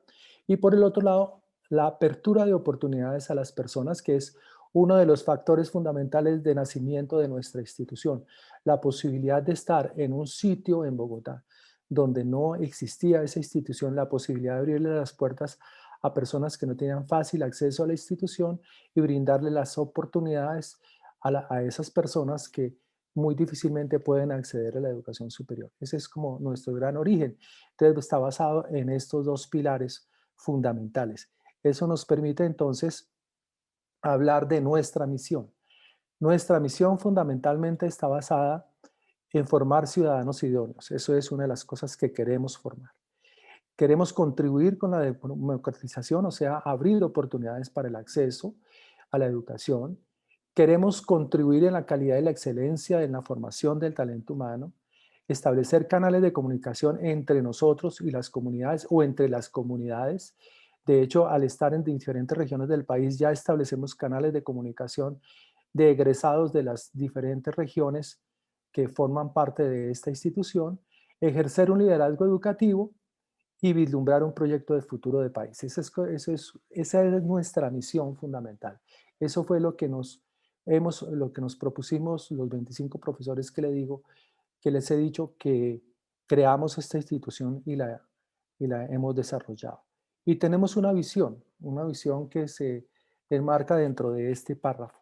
Y por el otro lado, la apertura de oportunidades a las personas, que es uno de los factores fundamentales de nacimiento de nuestra institución. La posibilidad de estar en un sitio en Bogotá donde no existía esa institución, la posibilidad de abrirle las puertas a personas que no tenían fácil acceso a la institución y brindarle las oportunidades a esas personas que muy difícilmente pueden acceder a la educación superior. Ese es como nuestro gran origen. Entonces está basado en estos dos pilares fundamentales. Eso nos permite entonces hablar de nuestra misión. Nuestra misión fundamentalmente está basada en formar ciudadanos idóneos. Eso es una de las cosas que queremos formar. Queremos contribuir con la democratización, o sea, abrir oportunidades para el acceso a la educación. Queremos contribuir en la calidad y la excelencia en la formación del talento humano, establecer canales de comunicación entre nosotros y las comunidades o entre las comunidades. De hecho, al estar en diferentes regiones del país ya establecemos canales de comunicación de egresados de las diferentes regiones que forman parte de esta institución, ejercer un liderazgo educativo y vislumbrar un proyecto de futuro de país. Esa es nuestra misión fundamental. Eso fue lo que nos propusimos los 25 profesores que le digo, que les he dicho que creamos esta institución y la hemos desarrollado. Y tenemos una visión que se enmarca dentro de este párrafo.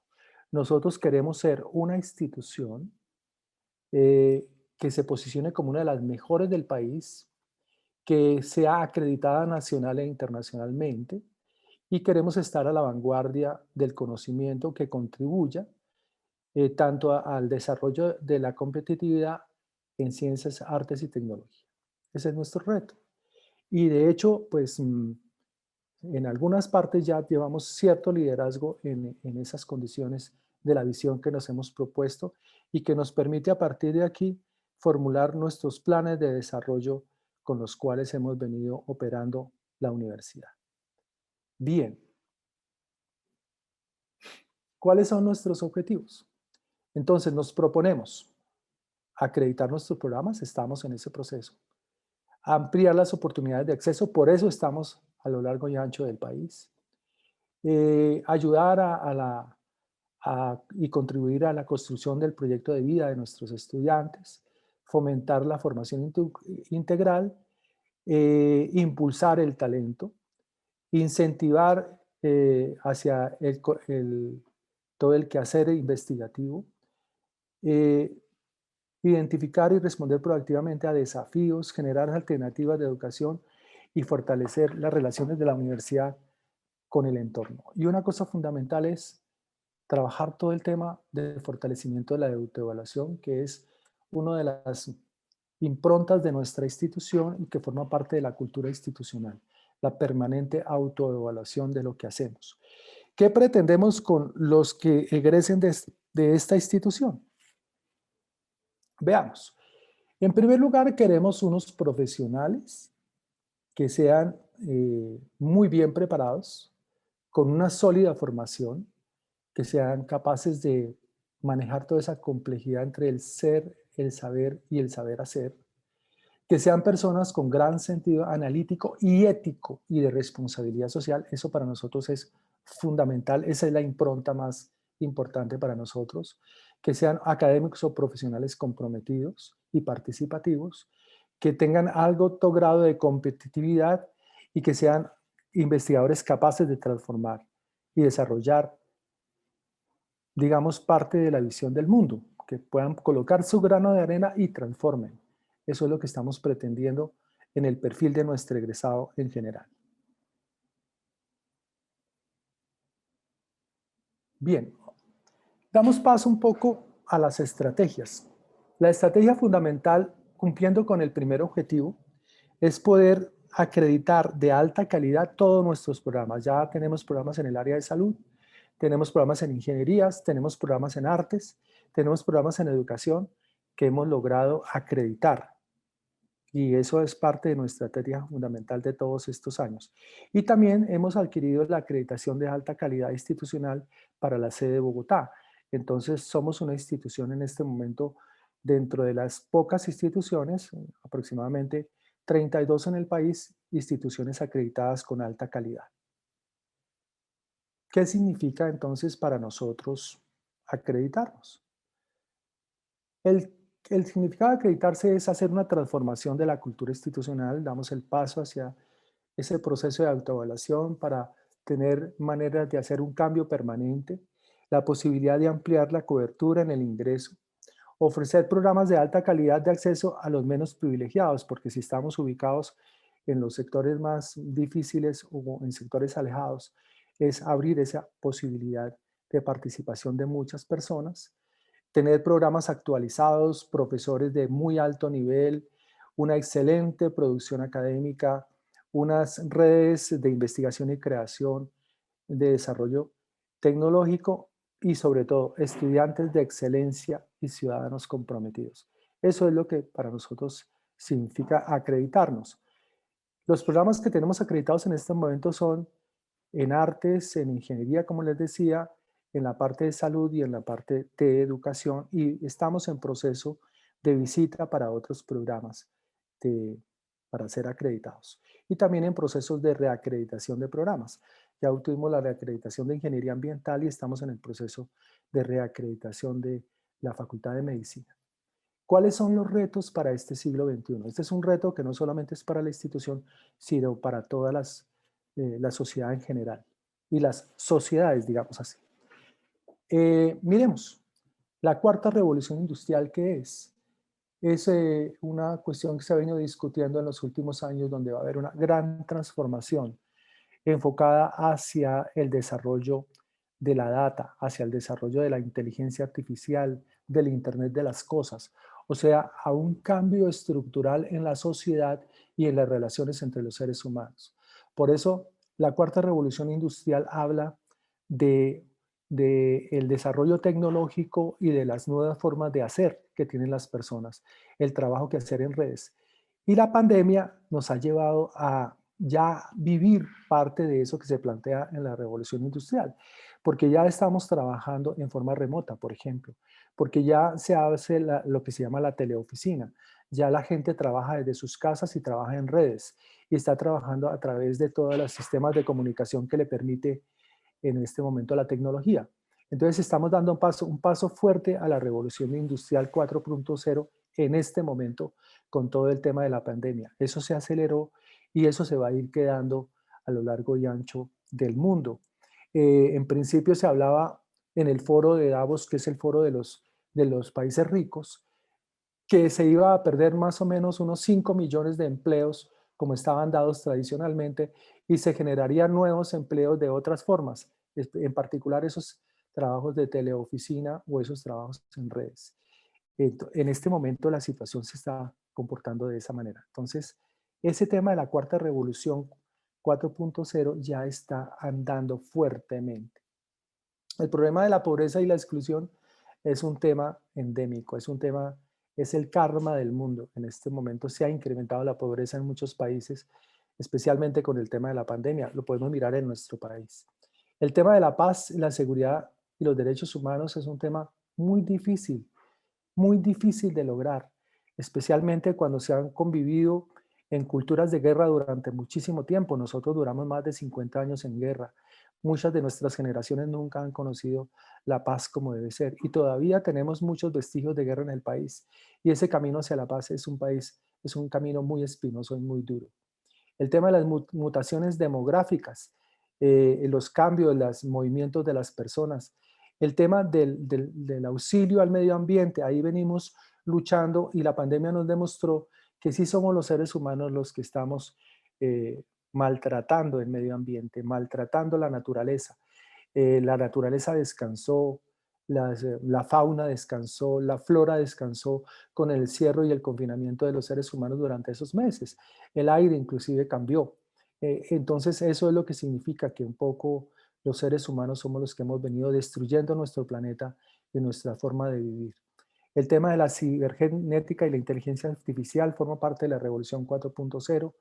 Nosotros queremos ser una institución que se posicione como una de las mejores del país, que sea acreditada nacional e internacionalmente, y queremos estar a la vanguardia del conocimiento que contribuya tanto al desarrollo de la competitividad en ciencias, artes y tecnología. Ese es nuestro reto. Y de hecho, pues en algunas partes ya llevamos cierto liderazgo en esas condiciones de la visión que nos hemos propuesto y que nos permite a partir de aquí formular nuestros planes de desarrollo con los cuales hemos venido operando la universidad. Bien, ¿cuáles son nuestros objetivos? Entonces nos proponemos acreditar nuestros programas, estamos en ese proceso. Ampliar las oportunidades de acceso, por eso estamos a lo largo y ancho del país. Ayudar y contribuir a la construcción del proyecto de vida de nuestros estudiantes, fomentar la formación integral, impulsar el talento, incentivar hacia todo el quehacer investigativo, eh, identificar y responder proactivamente a desafíos, generar alternativas de educación y fortalecer las relaciones de la universidad con el entorno. Y una cosa fundamental es trabajar todo el tema del fortalecimiento de la autoevaluación, que es una de las improntas de nuestra institución y que forma parte de la cultura institucional, la permanente autoevaluación de lo que hacemos. ¿Qué pretendemos con los que egresen de esta institución? Veamos. En primer lugar, queremos unos profesionales que sean muy bien preparados, con una sólida formación, que sean capaces de manejar toda esa complejidad entre el ser, el saber y el saber hacer, que sean personas con gran sentido analítico y ético y de responsabilidad social. Eso para nosotros es fundamental, esa es la impronta más importante para nosotros, que sean académicos o profesionales comprometidos y participativos, que tengan alto grado de competitividad y que sean investigadores capaces de transformar y desarrollar, digamos, parte de la visión del mundo, que puedan colocar su grano de arena y transformen Eso es lo que estamos pretendiendo en el perfil de nuestro egresado en general. Bien, damos paso un poco a las estrategias. La estrategia fundamental, cumpliendo con el primer objetivo, es poder acreditar de alta calidad todos nuestros programas. Ya tenemos programas en el área de salud, tenemos programas en ingenierías, tenemos programas en artes, tenemos programas en educación que hemos logrado acreditar. Y eso es parte de nuestra estrategia fundamental de todos estos años. Y también hemos adquirido la acreditación de alta calidad institucional para la sede de Bogotá. Entonces, somos una institución en este momento dentro de las pocas instituciones, aproximadamente 32 en el país, instituciones acreditadas con alta calidad. ¿Qué significa entonces para nosotros acreditarnos? El, el significado de acreditarse es hacer una transformación de la cultura institucional, damos el paso hacia ese proceso de autoevaluación para tener maneras de hacer un cambio permanente, la posibilidad de ampliar la cobertura en el ingreso, ofrecer programas de alta calidad de acceso a los menos privilegiados, porque si estamos ubicados en los sectores más difíciles o en sectores alejados, es abrir esa posibilidad de participación de muchas personas, tener programas actualizados, profesores de muy alto nivel, una excelente producción académica, unas redes de investigación y creación, de desarrollo tecnológico y sobre todo estudiantes de excelencia y ciudadanos comprometidos. Eso es lo que para nosotros significa acreditarnos. Los programas que tenemos acreditados en este momento son en artes, en ingeniería, como les decía, en la parte de salud y en la parte de educación, y estamos en proceso de visita para otros programas para ser acreditados. Y también en procesos de reacreditación de programas. Ya obtuvimos la reacreditación de ingeniería ambiental y estamos en el proceso de reacreditación de la Facultad de Medicina. ¿Cuáles son los retos para este siglo XXI? Este es un reto que no solamente es para la institución, sino para toda la sociedad en general y las sociedades, digamos así. Miremos, la cuarta revolución industrial, ¿qué es? Es una cuestión que se ha venido discutiendo en los últimos años, donde va a haber una gran transformación enfocada hacia el desarrollo de la data, hacia el desarrollo de la inteligencia artificial, del Internet de las cosas, o sea, a un cambio estructural en la sociedad y en las relaciones entre los seres humanos. Por eso, la cuarta revolución industrial habla de, de el desarrollo tecnológico y de las nuevas formas de hacer que tienen las personas, el trabajo que hacer en redes. Y la pandemia nos ha llevado a ya vivir parte de eso que se plantea en la revolución industrial, porque ya estamos trabajando en forma remota, por ejemplo, porque ya se hace lo que se llama la teleoficina, ya la gente trabaja desde sus casas y trabaja en redes y está trabajando a través de todos los sistemas de comunicación que le permite en este momento la tecnología. Entonces estamos dando un paso fuerte a la revolución industrial 4.0 en este momento con todo el tema de la pandemia. Eso se aceleró y eso se va a ir quedando a lo largo y ancho del mundo. En principio se hablaba en el foro de Davos, que es el foro de los países ricos, que se iba a perder más o menos unos 5 millones de empleos como estaban dados tradicionalmente y se generarían nuevos empleos de otras formas, en particular esos trabajos de teleoficina o esos trabajos en redes. En este momento la situación se está comportando de esa manera. Entonces, ese tema de la cuarta revolución 4.0 ya está andando fuertemente. El problema de la pobreza y la exclusión es un tema endémico, es el karma del mundo. En este momento se ha incrementado la pobreza en muchos países, especialmente con el tema de la pandemia. Lo podemos mirar en nuestro país. El tema de la paz, la seguridad y los derechos humanos es un tema muy difícil de lograr, especialmente cuando se han convivido en culturas de guerra durante muchísimo tiempo. Nosotros duramos más de 50 años en guerra. Muchas de nuestras generaciones nunca han conocido la paz como debe ser y todavía tenemos muchos vestigios de guerra en el país. Y ese camino hacia la paz es un camino muy espinoso y muy duro. El tema de las mutaciones demográficas, los cambios, los movimientos de las personas, el tema del auxilio al medio ambiente, ahí venimos luchando y la pandemia nos demostró que sí somos los seres humanos los que estamos maltratando el medio ambiente, maltratando la naturaleza. La naturaleza descansó, la fauna descansó, la flora descansó con el encierro y el confinamiento de los seres humanos durante esos meses. El aire inclusive cambió. Entonces eso es lo que significa que un poco los seres humanos somos los que hemos venido destruyendo nuestro planeta y nuestra forma de vivir. El tema de la cibergenética y la inteligencia artificial forma parte de la revolución 4.0.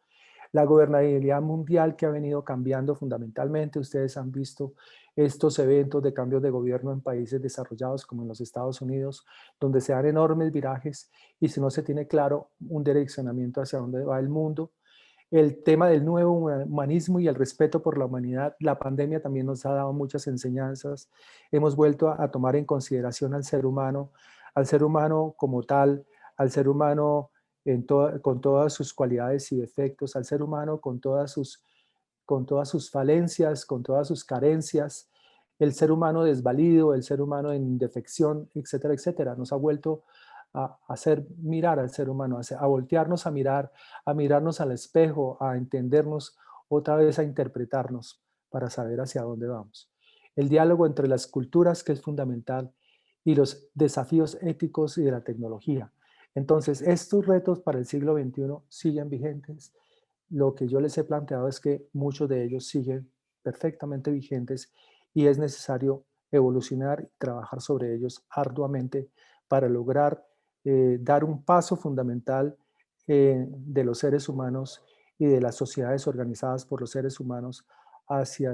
La gobernabilidad mundial que ha venido cambiando fundamentalmente. Ustedes han visto estos eventos de cambios de gobierno en países desarrollados como en los Estados Unidos, donde se dan enormes virajes y si no se tiene claro un direccionamiento hacia dónde va el mundo. El tema del nuevo humanismo y el respeto por la humanidad. La pandemia también nos ha dado muchas enseñanzas. Hemos vuelto a tomar en consideración al ser humano como tal, al ser humano con todas sus cualidades y defectos, al ser humano con todas sus falencias, con todas sus carencias, el ser humano desvalido, el ser humano en defección, etcétera, etcétera. Nos ha vuelto a hacer mirar al ser humano, a voltearnos a mirarnos al espejo, a entendernos, otra vez a interpretarnos para saber hacia dónde vamos. El diálogo entre las culturas, que es fundamental, y los desafíos éticos y de la tecnología. Entonces, estos retos para el siglo XXI siguen vigentes. Lo que yo les he planteado es que muchos de ellos siguen perfectamente vigentes y es necesario evolucionar y trabajar sobre ellos arduamente para lograr dar un paso fundamental de los seres humanos y de las sociedades organizadas por los seres humanos hacia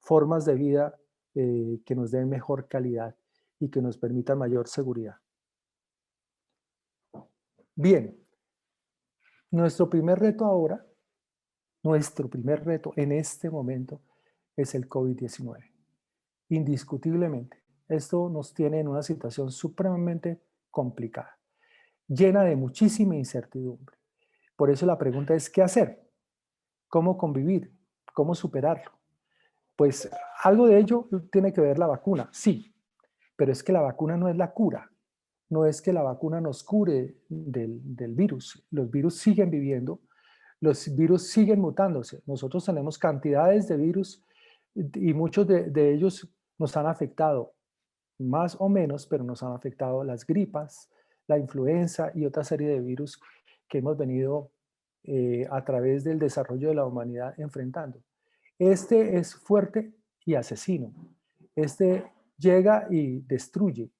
formas de vida que nos den mejor calidad y que nos permitan mayor seguridad. Bien, nuestro primer reto ahora, nuestro primer reto en este momento es el COVID-19. Indiscutiblemente, esto nos tiene en una situación supremamente complicada, llena de muchísima incertidumbre. Por eso la pregunta es, ¿qué hacer? ¿Cómo convivir? ¿Cómo superarlo? Pues algo de ello tiene que ver la vacuna, sí, pero es que la vacuna no es la cura. No es que la vacuna nos cure del virus. Los virus siguen viviendo, los virus siguen mutándose. Nosotros tenemos cantidades de virus y muchos de ellos nos han afectado, más o menos, pero nos han afectado las gripas, la influenza y otra serie de virus que hemos venido a través del desarrollo de la humanidad enfrentando. Este es fuerte y asesino. Este llega y destruye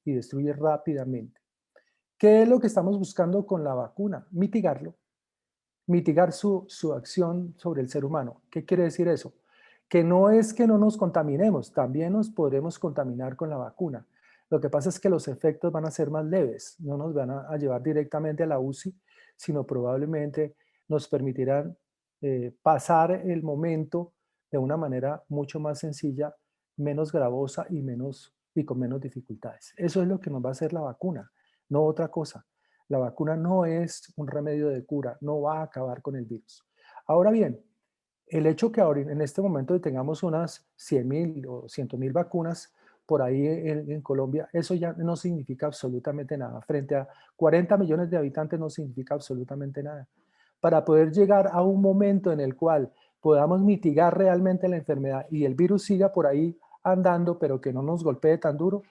rápidamente. ¿Qué es lo que estamos buscando con la vacuna? Mitigarlo, mitigar su acción sobre el ser humano. ¿Qué quiere decir eso? Que no es que no nos contaminemos, también nos podremos contaminar con la vacuna. Lo que pasa es que los efectos van a ser más leves, no nos van a llevar directamente a la UCI, sino probablemente nos permitirán pasar el momento de una manera mucho más sencilla, menos gravosa y con menos dificultades. Eso es lo que nos va a hacer la vacuna, no otra cosa. La vacuna no es un remedio de cura, no va a acabar con el virus. Ahora bien, el hecho que ahora en este momento tengamos unas 100.000 o 100.000 vacunas por ahí en Colombia, eso ya no significa absolutamente nada. Frente a 40 millones de habitantes no significa absolutamente nada. Para poder llegar a un momento en el cual podamos mitigar realmente la enfermedad y el virus siga por ahí andando, pero que no nos golpee tan duro,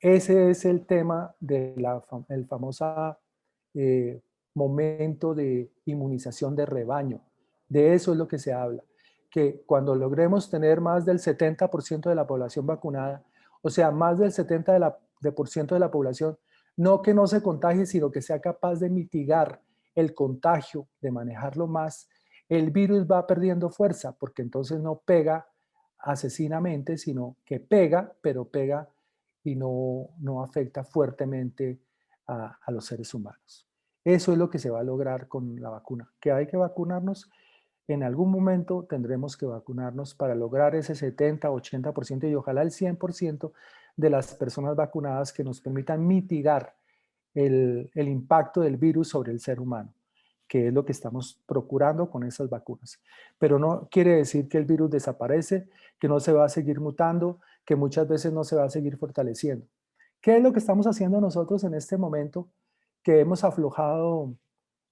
ese es el tema del famoso momento de inmunización de rebaño. De eso es lo que se habla, que cuando logremos tener más del 70% de la población vacunada, o sea, más del 70% de la población, no que no se contagie, sino que sea capaz de mitigar el contagio, de manejarlo más, el virus va perdiendo fuerza, porque entonces no pega asesinamente, sino que pega, pero pega y no afecta fuertemente a los seres humanos. Eso es lo que se va a lograr con la vacuna. ¿Que hay que vacunarnos? En algún momento tendremos que vacunarnos para lograr ese 70-80% y ojalá el 100% de las personas vacunadas que nos permitan mitigar el impacto del virus sobre el ser humano, que es lo que estamos procurando con esas vacunas. Pero no quiere decir que el virus desaparece, que no se va a seguir mutando, que muchas veces no se va a seguir fortaleciendo. ¿Qué es lo que estamos haciendo nosotros en este momento que hemos aflojado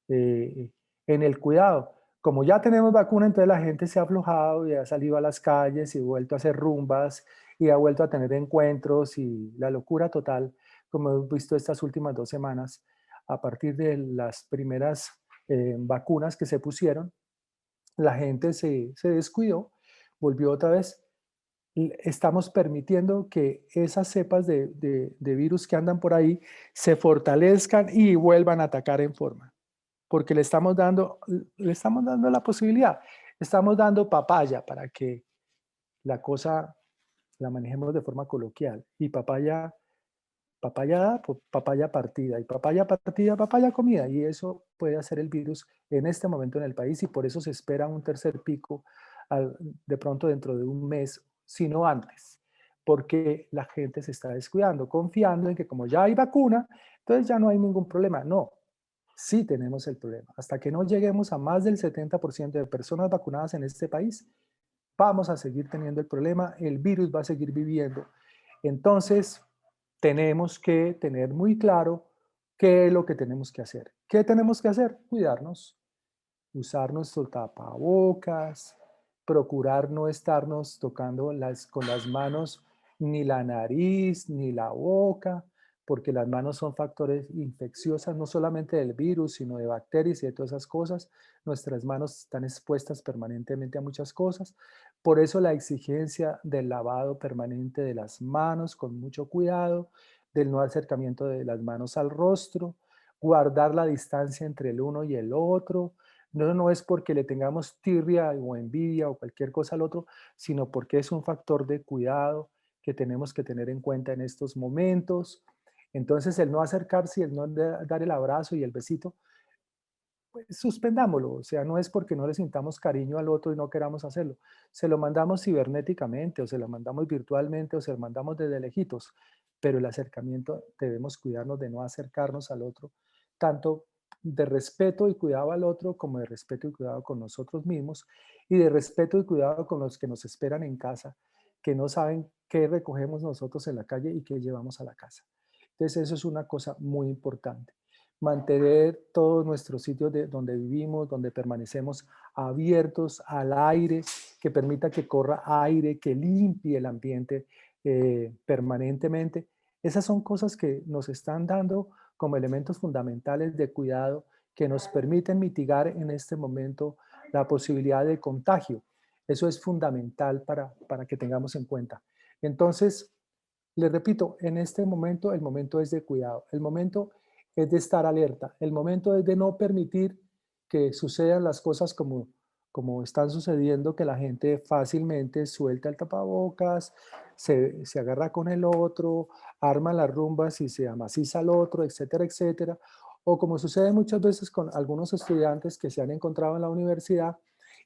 eh, en el cuidado. Como ya tenemos vacuna, entonces la gente se ha aflojado y ha salido a las calles y vuelto a hacer rumbas y ha vuelto a tener encuentros y la locura total, como hemos visto estas últimas 2 semanas, a partir de las primeras vacunas que se pusieron, la gente se descuidó, volvió otra vez. Estamos permitiendo que esas cepas de virus que andan por ahí se fortalezcan y vuelvan a atacar en forma, porque le estamos dando la posibilidad, estamos dando papaya para que la cosa la manejemos de forma coloquial. Y papaya, papaya da, papaya partida, y papaya partida, papaya comida. Y eso puede hacer el virus en este momento en el país y por eso se espera un tercer pico de pronto dentro de un mes, si no antes, porque la gente se está descuidando, confiando en que como ya hay vacuna, entonces ya no hay ningún problema. No, sí tenemos el problema. Hasta que no lleguemos a más del 70% de personas vacunadas en este país, vamos a seguir teniendo el problema, el virus va a seguir viviendo. Entonces, tenemos que tener muy claro qué es lo que tenemos que hacer. ¿Qué tenemos que hacer? Cuidarnos, usar nuestro tapabocas, procurar no estarnos tocando con las manos ni la nariz ni la boca, porque las manos son factores infecciosas no solamente del virus, sino de bacterias y de todas esas cosas. Nuestras manos están expuestas permanentemente a muchas cosas. Por eso la exigencia del lavado permanente de las manos con mucho cuidado, del no acercamiento de las manos al rostro, guardar la distancia entre el uno y el otro, no es porque le tengamos tirria o envidia o cualquier cosa al otro, sino porque es un factor de cuidado que tenemos que tener en cuenta en estos momentos. Entonces, el no acercarse y el no dar el abrazo y el besito, pues suspendámoslo. O sea, no es porque no le sintamos cariño al otro y no queramos hacerlo. Se lo mandamos cibernéticamente o se lo mandamos virtualmente o se lo mandamos desde lejitos, pero el acercamiento debemos cuidarnos de no acercarnos al otro, tanto de respeto y cuidado al otro como de respeto y cuidado con nosotros mismos y de respeto y cuidado con los que nos esperan en casa, que no saben qué recogemos nosotros en la calle y qué llevamos a la casa. Entonces, eso es una cosa muy importante. Mantener todos nuestros sitios donde vivimos, donde permanecemos abiertos al aire, que permita que corra aire, que limpie el ambiente permanentemente. Esas son cosas que nos están dando como elementos fundamentales de cuidado que nos permiten mitigar en este momento la posibilidad de contagio. Eso es fundamental para que tengamos en cuenta. Entonces, les repito, en este momento el momento es de cuidado, el momento es de estar alerta, el momento es de no permitir que sucedan las cosas como están sucediendo, que la gente fácilmente suelta el tapabocas, se agarra con el otro, arma las rumbas y se amaciza al otro, etcétera, etcétera. O como sucede muchas veces con algunos estudiantes que se han encontrado en la universidad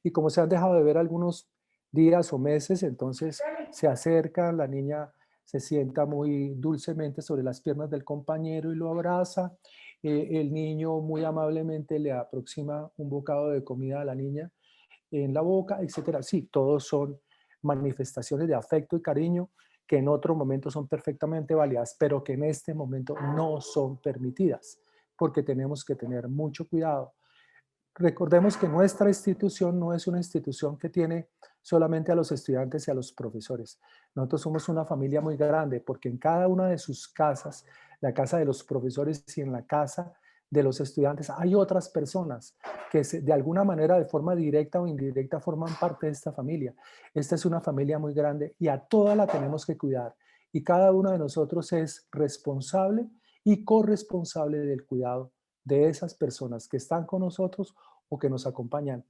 y como se han dejado de ver algunos días o meses, entonces se acercan, la niña se sienta muy dulcemente sobre las piernas del compañero y lo abraza. El niño muy amablemente le aproxima un bocado de comida a la niña en la boca, etcétera. Sí, todos son manifestaciones de afecto y cariño que en otro momento son perfectamente válidas, pero que en este momento no son permitidas, porque tenemos que tener mucho cuidado. Recordemos que nuestra institución no es una institución que tiene solamente a los estudiantes y a los profesores. Nosotros somos una familia muy grande porque en cada una de sus casas, la casa de los profesores y en la casa de los estudiantes, hay otras personas que de alguna manera, de forma directa o indirecta, forman parte de esta familia. Esta es una familia muy grande y a toda la tenemos que cuidar. Y cada uno de nosotros es responsable y corresponsable del cuidado de esas personas que están con nosotros o que nos acompañan,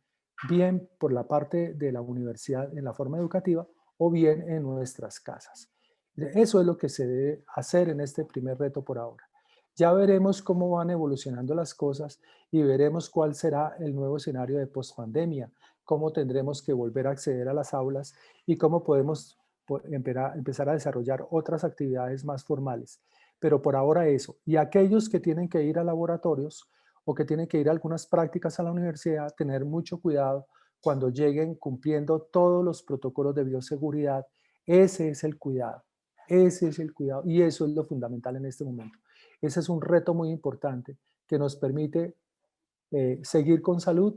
bien por la parte de la universidad en la forma educativa o bien en nuestras casas. Eso es lo que se debe hacer en este primer reto por ahora. Ya veremos cómo van evolucionando las cosas y veremos cuál será el nuevo escenario de pospandemia, cómo tendremos que volver a acceder a las aulas y cómo podemos empezar a desarrollar otras actividades más formales. Pero por ahora eso. Y aquellos que tienen que ir a laboratorios o que tienen que ir a algunas prácticas a la universidad, tener mucho cuidado cuando lleguen cumpliendo todos los protocolos de bioseguridad. Ese es el cuidado. Ese es el cuidado y eso es lo fundamental en este momento. Ese es un reto muy importante que nos permite seguir con salud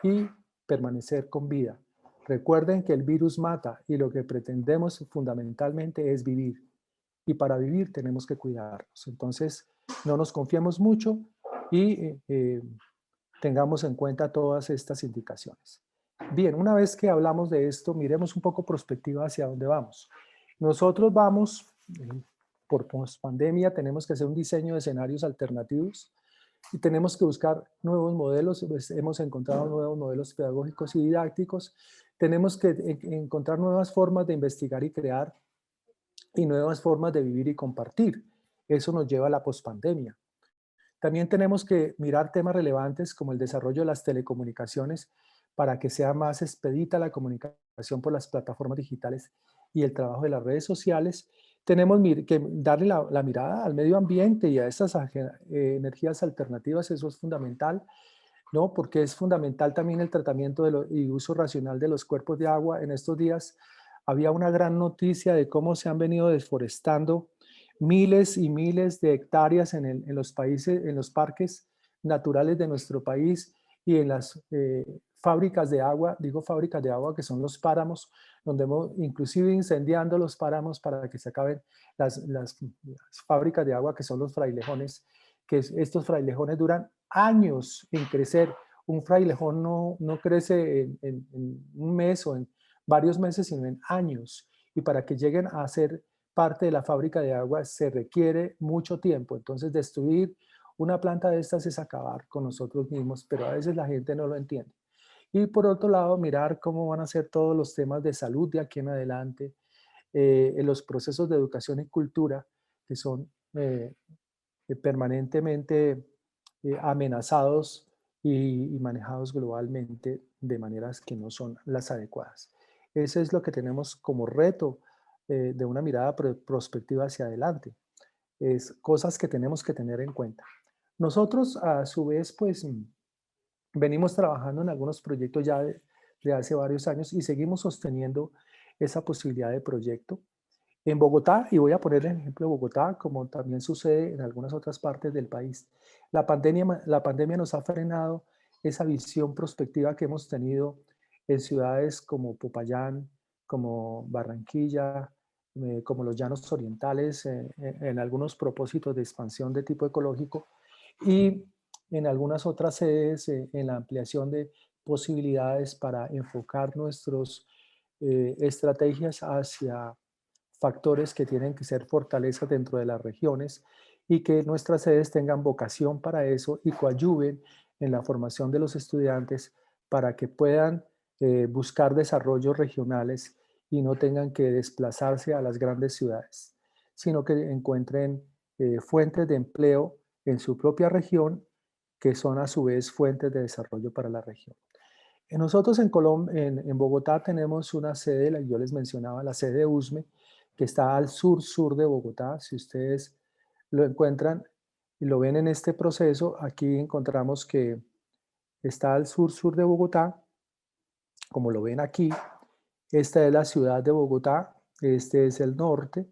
y permanecer con vida. Recuerden que el virus mata y lo que pretendemos fundamentalmente es vivir. Y para vivir tenemos que cuidarnos. Entonces, no nos confiemos mucho y tengamos en cuenta todas estas indicaciones. Bien, una vez que hablamos de esto, miremos un poco prospectiva hacia dónde vamos. Nosotros vamos, por post-pandemia, tenemos que hacer un diseño de escenarios alternativos y tenemos que buscar nuevos modelos. Pues hemos encontrado nuevos modelos pedagógicos y didácticos. Tenemos que encontrar nuevas formas de investigar y crear y nuevas formas de vivir y compartir. Eso nos lleva a la pospandemia. También tenemos que mirar temas relevantes como el desarrollo de las telecomunicaciones para que sea más expedita la comunicación por las plataformas digitales y el trabajo de las redes sociales. Tenemos que darle la mirada al medio ambiente y a estas energías alternativas, eso es fundamental, ¿no? Porque es fundamental también el tratamiento y uso racional de los cuerpos de agua. En estos días había una gran noticia de cómo se han venido deforestando miles y miles de hectáreas en los países, en los parques naturales de nuestro país y en las fábricas de agua, digo fábricas de agua que son los páramos, donde hemos inclusive incendiando los páramos para que se acaben las fábricas de agua que son los frailejones, estos frailejones duran años en crecer. Un frailejón no crece en un mes o en varios meses, sino en años. Y para que lleguen a ser parte de la fábrica de agua se requiere mucho tiempo. Entonces, destruir una planta de estas es acabar con nosotros mismos, pero a veces la gente no lo entiende. Y por otro lado, mirar cómo van a ser todos los temas de salud de aquí en adelante, en los procesos de educación y cultura que son permanentemente amenazados y manejados globalmente de maneras que no son las adecuadas. Eso es lo que tenemos como reto de una mirada prospectiva hacia adelante. Es cosas que tenemos que tener en cuenta. Nosotros, a su vez, pues venimos trabajando en algunos proyectos ya de hace varios años y seguimos sosteniendo esa posibilidad de proyecto. En Bogotá, y voy a poner el ejemplo de Bogotá, como también sucede en algunas otras partes del país, la pandemia nos ha frenado esa visión prospectiva que hemos tenido en ciudades como Popayán, como Barranquilla, como los Llanos Orientales, en algunos propósitos de expansión de tipo ecológico y en algunas otras sedes en la ampliación de posibilidades para enfocar nuestras estrategias hacia factores que tienen que ser fortalezas dentro de las regiones y que nuestras sedes tengan vocación para eso y coadyuven en la formación de los estudiantes para que puedan buscar desarrollos regionales y no tengan que desplazarse a las grandes ciudades, sino que encuentren fuentes de empleo en su propia región que son a su vez fuentes de desarrollo para la región. Nosotros en Bogotá tenemos una sede, yo les mencionaba, la sede de USME, que está al sur de Bogotá. Si ustedes lo encuentran y lo ven en este proceso, aquí encontramos que está al sur de Bogotá, como lo ven aquí. Esta es la ciudad de Bogotá, este es el norte.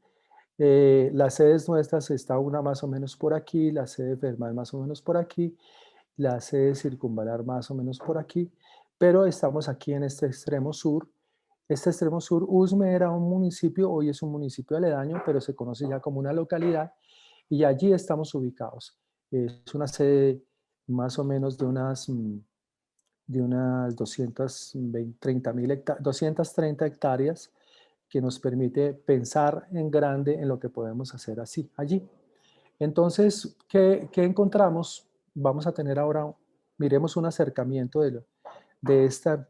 Las sedes nuestras está una más o menos por aquí, la sede Fermat más o menos por aquí, la sede Circunvalar más o menos por aquí, pero estamos aquí en este extremo sur. Este extremo sur, Usme era un municipio, hoy es un municipio aledaño, pero se conoce ya como una localidad y allí estamos ubicados. Es una sede más o menos de unas 230 hectáreas que nos permite pensar en grande en lo que podemos hacer así, allí. Entonces, ¿qué encontramos? Vamos a tener ahora, miremos un acercamiento de, esta,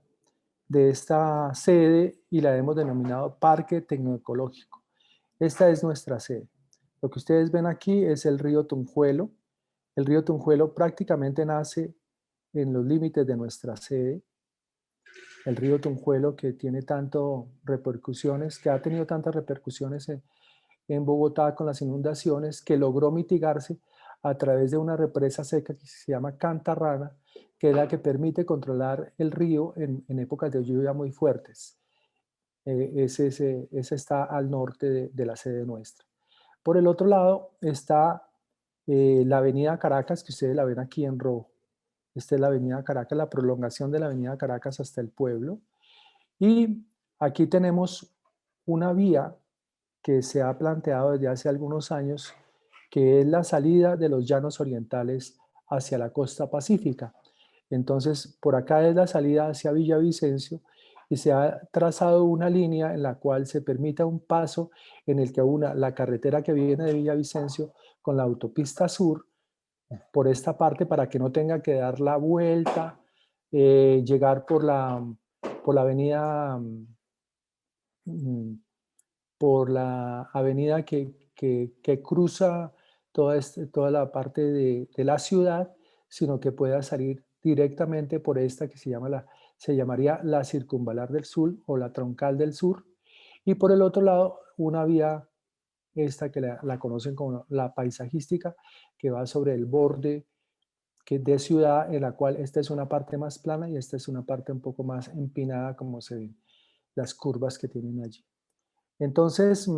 de esta sede y la hemos denominado Parque Tecnoecológico. Esta es nuestra sede. Lo que ustedes ven aquí es el río Tunjuelo. El río Tunjuelo prácticamente nace en los límites de nuestra sede. El río Tunjuelo que tiene tanto repercusiones, que ha tenido tantas repercusiones en Bogotá con las inundaciones, que logró mitigarse a través de una represa seca que se llama Cantarrana, que es la que permite controlar el río en épocas de lluvia muy fuertes. Ese está al norte de la sede nuestra. Por el otro lado está la avenida Caracas, que ustedes la ven aquí en rojo. Esta es la avenida Caracas, la prolongación de la avenida Caracas hasta el pueblo. Y aquí tenemos una vía que se ha planteado desde hace algunos años, que es la salida de los llanos orientales hacia la costa pacífica. Entonces, por acá es la salida hacia Villavicencio y se ha trazado una línea en la cual se permita un paso en el que una la carretera que viene de Villavicencio con la autopista sur por esta parte para que no tenga que dar la vuelta, llegar por la avenida mm, por la avenida que cruza toda la parte de la ciudad, sino que pueda salir directamente por esta que se llamaría la Circunvalar del Sur o la Troncal del Sur. Y por el otro lado, una vía, esta que la conocen como la paisajística, que va sobre el borde de ciudad, en la cual esta es una parte más plana y esta es una parte un poco más empinada, como se ven las curvas que tienen allí. Entonces,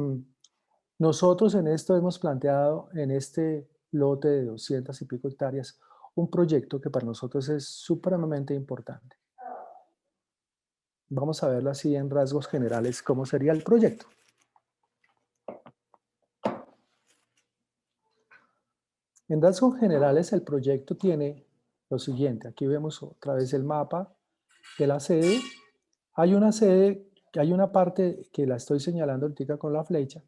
nosotros en esto hemos planteado en este lote de 200 y pico hectáreas un proyecto que para nosotros es supremamente importante. Vamos a verlo así en rasgos generales, cómo sería el proyecto. En rasgos generales, el proyecto tiene lo siguiente. Aquí vemos otra vez el mapa de la sede. Hay una sede, hay una parte que la estoy señalando ahorita con la flecha,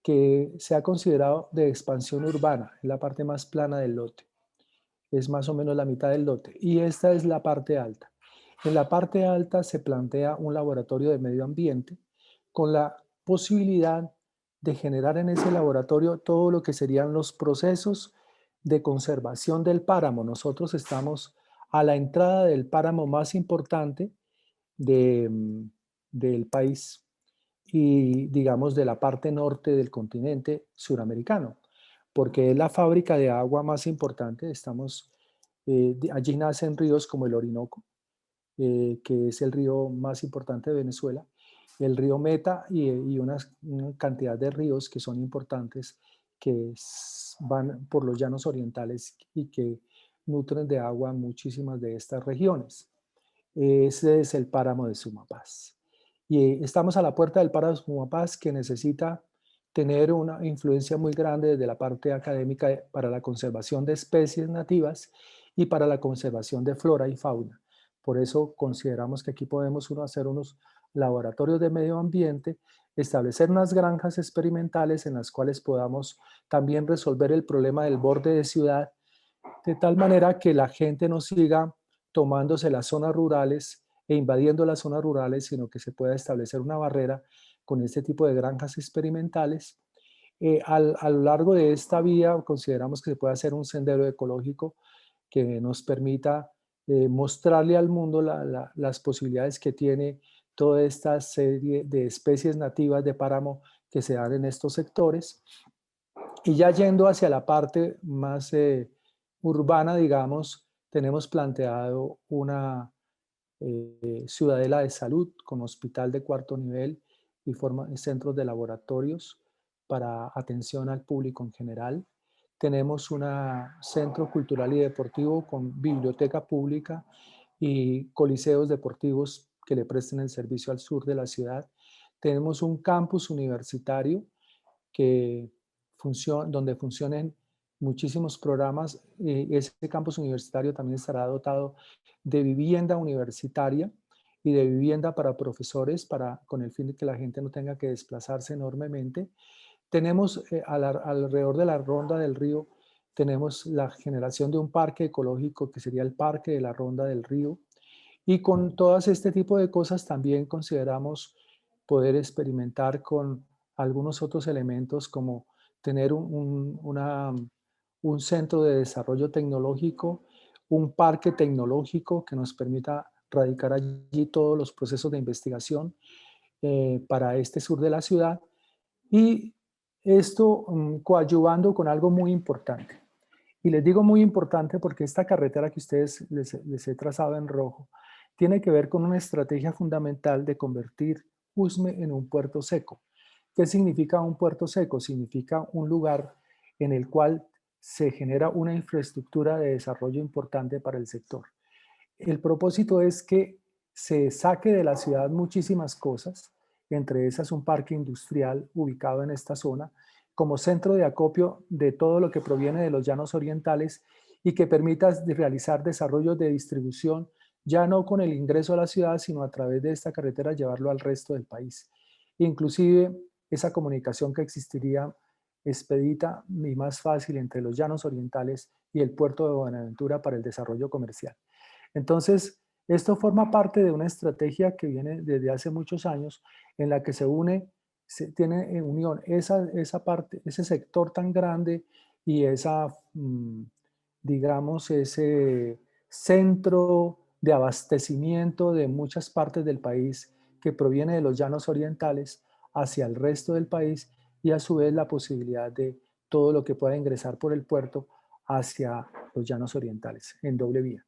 que se ha considerado de expansión urbana, es la parte más plana del lote. Es más o menos la mitad del lote. Y esta es la parte alta. En la parte alta se plantea un laboratorio de medio ambiente con la posibilidad de generar en ese laboratorio todo lo que serían los procesos de conservación del páramo. Nosotros estamos a la entrada del páramo más importante del país y, digamos, de la parte norte del continente suramericano, porque es la fábrica de agua más importante. Allí nacen ríos como el Orinoco, que es el río más importante de Venezuela, el río Meta y una cantidad de ríos que son importantes, que van por los llanos orientales y que nutren de agua muchísimas de estas regiones. Ese es el páramo de Sumapaz. Y estamos a la puerta del páramo de Sumapaz, que necesita tener una influencia muy grande desde la parte académica para la conservación de especies nativas y para la conservación de flora y fauna. Por eso consideramos que aquí podemos hacer unos laboratorios de medio ambiente, establecer unas granjas experimentales en las cuales podamos también resolver el problema del borde de ciudad, de tal manera que la gente no siga tomándose las zonas rurales e invadiendo las zonas rurales, sino que se pueda establecer una barrera con este tipo de granjas experimentales. A lo largo de esta vía consideramos que se puede hacer un sendero ecológico que nos permita mostrarle al mundo las posibilidades que tiene toda esta serie de especies nativas de páramo que se dan en estos sectores. Y ya yendo hacia la parte más urbana, digamos, tenemos planteado una ciudadela de salud con hospital de cuarto nivel y centros de laboratorios para atención al público en general. Tenemos un centro cultural y deportivo con biblioteca pública y coliseos deportivos que le presten el servicio al sur de la ciudad. Tenemos un campus universitario que donde funcionen muchísimos programas. Ese campus universitario también estará dotado de vivienda universitaria y de vivienda para profesores, con el fin de que la gente no tenga que desplazarse enormemente. Tenemos alrededor de la Ronda del Río, tenemos la generación de un parque ecológico que sería el Parque de la Ronda del Río. Y con todas este tipo de cosas también consideramos poder experimentar con algunos otros elementos como tener un centro de desarrollo tecnológico, un parque tecnológico que nos permita radicar allí todos los procesos de investigación para este sur de la ciudad, y esto coadyuvando con algo muy importante. Y les digo muy importante porque esta carretera que ustedes les he trazado en rojo tiene que ver con una estrategia fundamental de convertir Usme en un puerto seco. ¿Qué significa un puerto seco? Significa un lugar en el cual se genera una infraestructura de desarrollo importante para el sector. El propósito es que se saque de la ciudad muchísimas cosas, entre esas un parque industrial ubicado en esta zona, como centro de acopio de todo lo que proviene de los llanos orientales y que permita realizar desarrollos de distribución, ya no con el ingreso a la ciudad, sino a través de esta carretera llevarlo al resto del país. Inclusive esa comunicación que existiría expedita y más fácil entre los llanos orientales y el puerto de Buenaventura para el desarrollo comercial. Entonces, esto forma parte de una estrategia que viene desde hace muchos años en la que se tiene en unión esa parte, ese sector tan grande y digamos, ese centro de abastecimiento de muchas partes del país que proviene de los llanos orientales hacia el resto del país y a su vez la posibilidad de todo lo que pueda ingresar por el puerto hacia los llanos orientales en doble vía.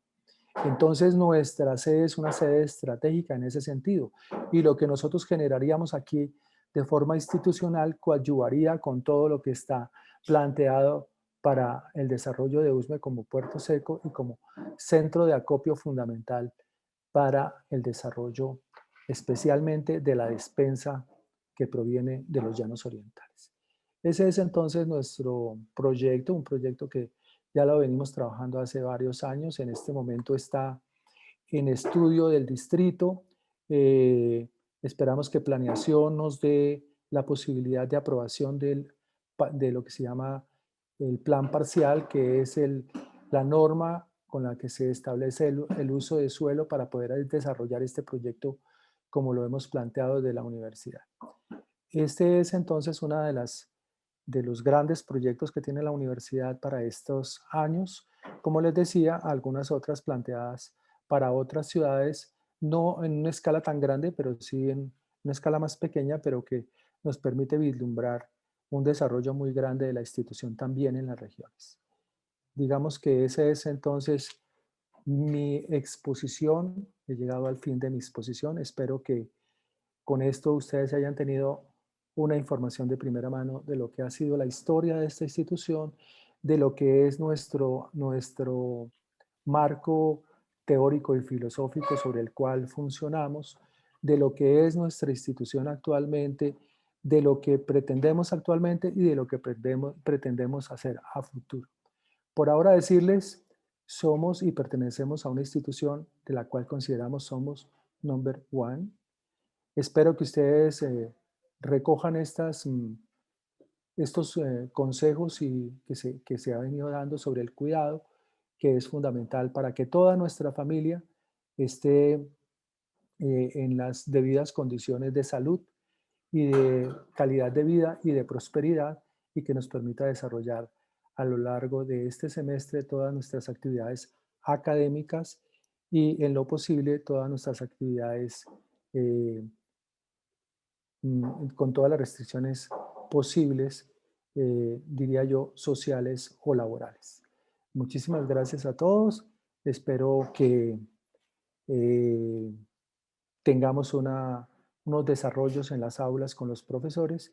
Entonces nuestra sede es una sede estratégica en ese sentido y lo que nosotros generaríamos aquí de forma institucional coadyuvaría con todo lo que está planteado para el desarrollo de USME como puerto seco y como centro de acopio fundamental para el desarrollo especialmente de la despensa que proviene de los llanos orientales. Ese es entonces nuestro proyecto, un proyecto que ya lo venimos trabajando hace varios años. En este momento está en estudio del distrito. Esperamos que planeación nos dé la posibilidad de aprobación de lo que se llama el plan parcial, que es la norma con la que se establece el uso de suelo para poder desarrollar este proyecto como lo hemos planteado desde la universidad. Este es entonces una de los grandes proyectos que tiene la universidad para estos años. Como les decía, algunas otras planteadas para otras ciudades, no en una escala tan grande, pero sí en una escala más pequeña, pero que nos permite vislumbrar un desarrollo muy grande de la institución también en las regiones. Digamos que esa es entonces mi exposición. He llegado al fin de mi exposición. Espero que con esto ustedes hayan tenido una información de primera mano de lo que ha sido la historia de esta institución, de lo que es nuestro marco teórico y filosófico sobre el cual funcionamos, de lo que es nuestra institución actualmente, de lo que pretendemos actualmente y de lo que pretendemos hacer a futuro. Por ahora decirles, somos y pertenecemos a una institución de la cual consideramos somos number one. Espero que ustedes recojan estos consejos que se ha venido dando sobre el cuidado, que es fundamental para que toda nuestra familia esté en las debidas condiciones de salud y de calidad de vida y de prosperidad y que nos permita desarrollar a lo largo de este semestre todas nuestras actividades académicas y en lo posible todas nuestras actividades con todas las restricciones posibles, diría yo, sociales o laborales. Muchísimas gracias a todos. Espero que eh, tengamos unos desarrollos en las aulas con los profesores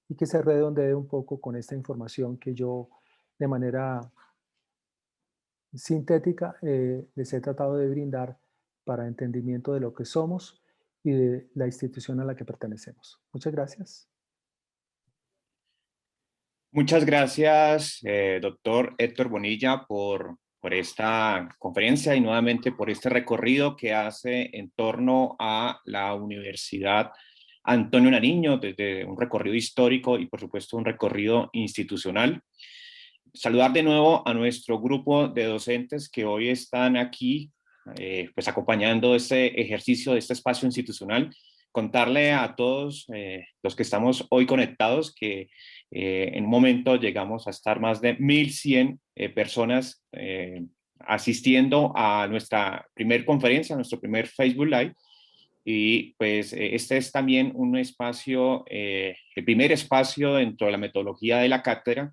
y que se redondee un poco con esta información que yo de manera sintética les he tratado de brindar para entendimiento de lo que somos y de la institución a la que pertenecemos. Muchas gracias. Muchas gracias, doctor Héctor Bonilla, por esta conferencia y nuevamente por este recorrido que hace en torno a la Universidad Antonio Nariño, desde un recorrido histórico y por supuesto un recorrido institucional. Saludar de nuevo a nuestro grupo de docentes que hoy están aquí pues acompañando este ejercicio de este espacio institucional. Contarle a todos los que estamos hoy conectados que en un momento llegamos a estar más de 1.100 personas asistiendo a nuestra primer conferencia, a nuestro primer Facebook Live. Y pues este es también un espacio, el primer espacio dentro de la metodología de la cátedra.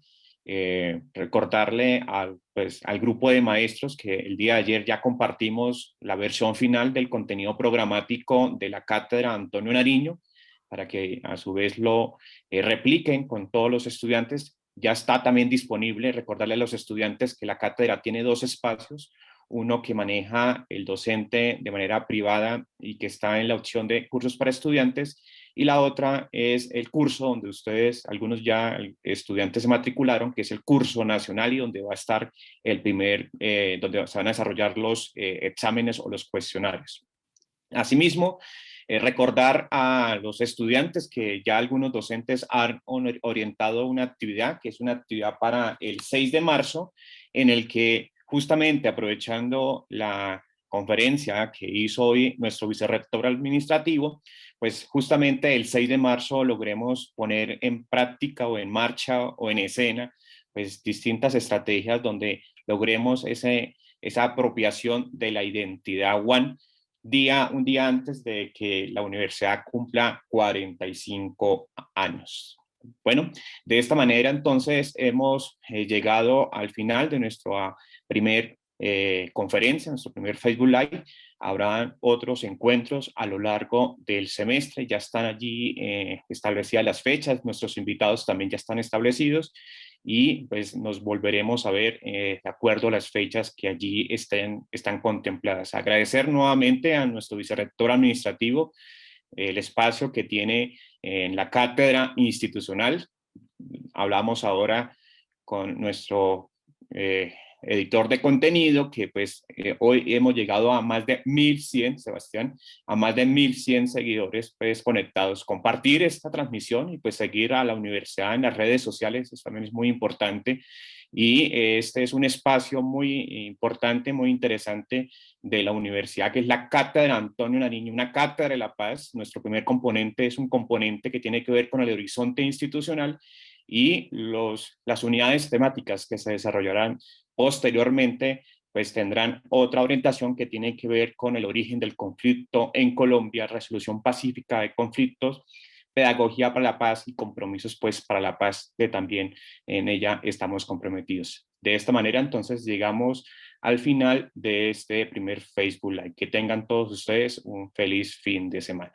Recordarle al grupo de maestros que el día de ayer ya compartimos la versión final del contenido programático de la cátedra Antonio Nariño, para que a su vez lo repliquen con todos los estudiantes ya está también disponible. Recordarle a los estudiantes que la cátedra tiene dos espacios, uno que maneja el docente de manera privada y que está en la opción de cursos para estudiantes, y la otra es el curso donde ustedes, algunos ya estudiantes se matricularon, que es el curso nacional y donde va a estar donde se van a desarrollar los exámenes o los cuestionarios. Asimismo, recordar a los estudiantes que ya algunos docentes han orientado una actividad, que es una actividad para el 6 de marzo, en el que justamente aprovechando la conferencia que hizo hoy nuestro vicerrector administrativo, pues justamente el 6 de marzo logremos poner en práctica o en marcha o en escena pues distintas estrategias donde logremos esa apropiación de la identidad One un día antes de que la universidad cumpla 45 años. Bueno, de esta manera entonces hemos llegado al final de nuestra primer conferencia, nuestro primer Facebook Live. Habrá otros encuentros a lo largo del semestre, ya están allí establecidas las fechas, nuestros invitados también ya están establecidos y pues nos volveremos a ver de acuerdo a las fechas que allí están contempladas. Agradecer nuevamente a nuestro vicerrector administrativo el espacio que tiene en la cátedra institucional. Hablamos ahora con nuestro editor de contenido, que pues hoy hemos llegado a más de 1100, Sebastián, a más de 1100 seguidores pues conectados. Compartir esta transmisión y pues seguir a la universidad en las redes sociales, eso también es muy importante. Y este es un espacio muy importante, muy interesante de la universidad, que es la Cátedra Antonio Nariño, una cátedra de la paz. Nuestro primer componente es un componente que tiene que ver con el horizonte institucional y las unidades temáticas que se desarrollarán posteriormente pues tendrán otra orientación que tiene que ver con el origen del conflicto en Colombia, resolución pacífica de conflictos, pedagogía para la paz y compromisos pues para la paz, que también en ella estamos comprometidos. De esta manera entonces llegamos al final de este primer Facebook Live. Que tengan todos ustedes un feliz fin de semana.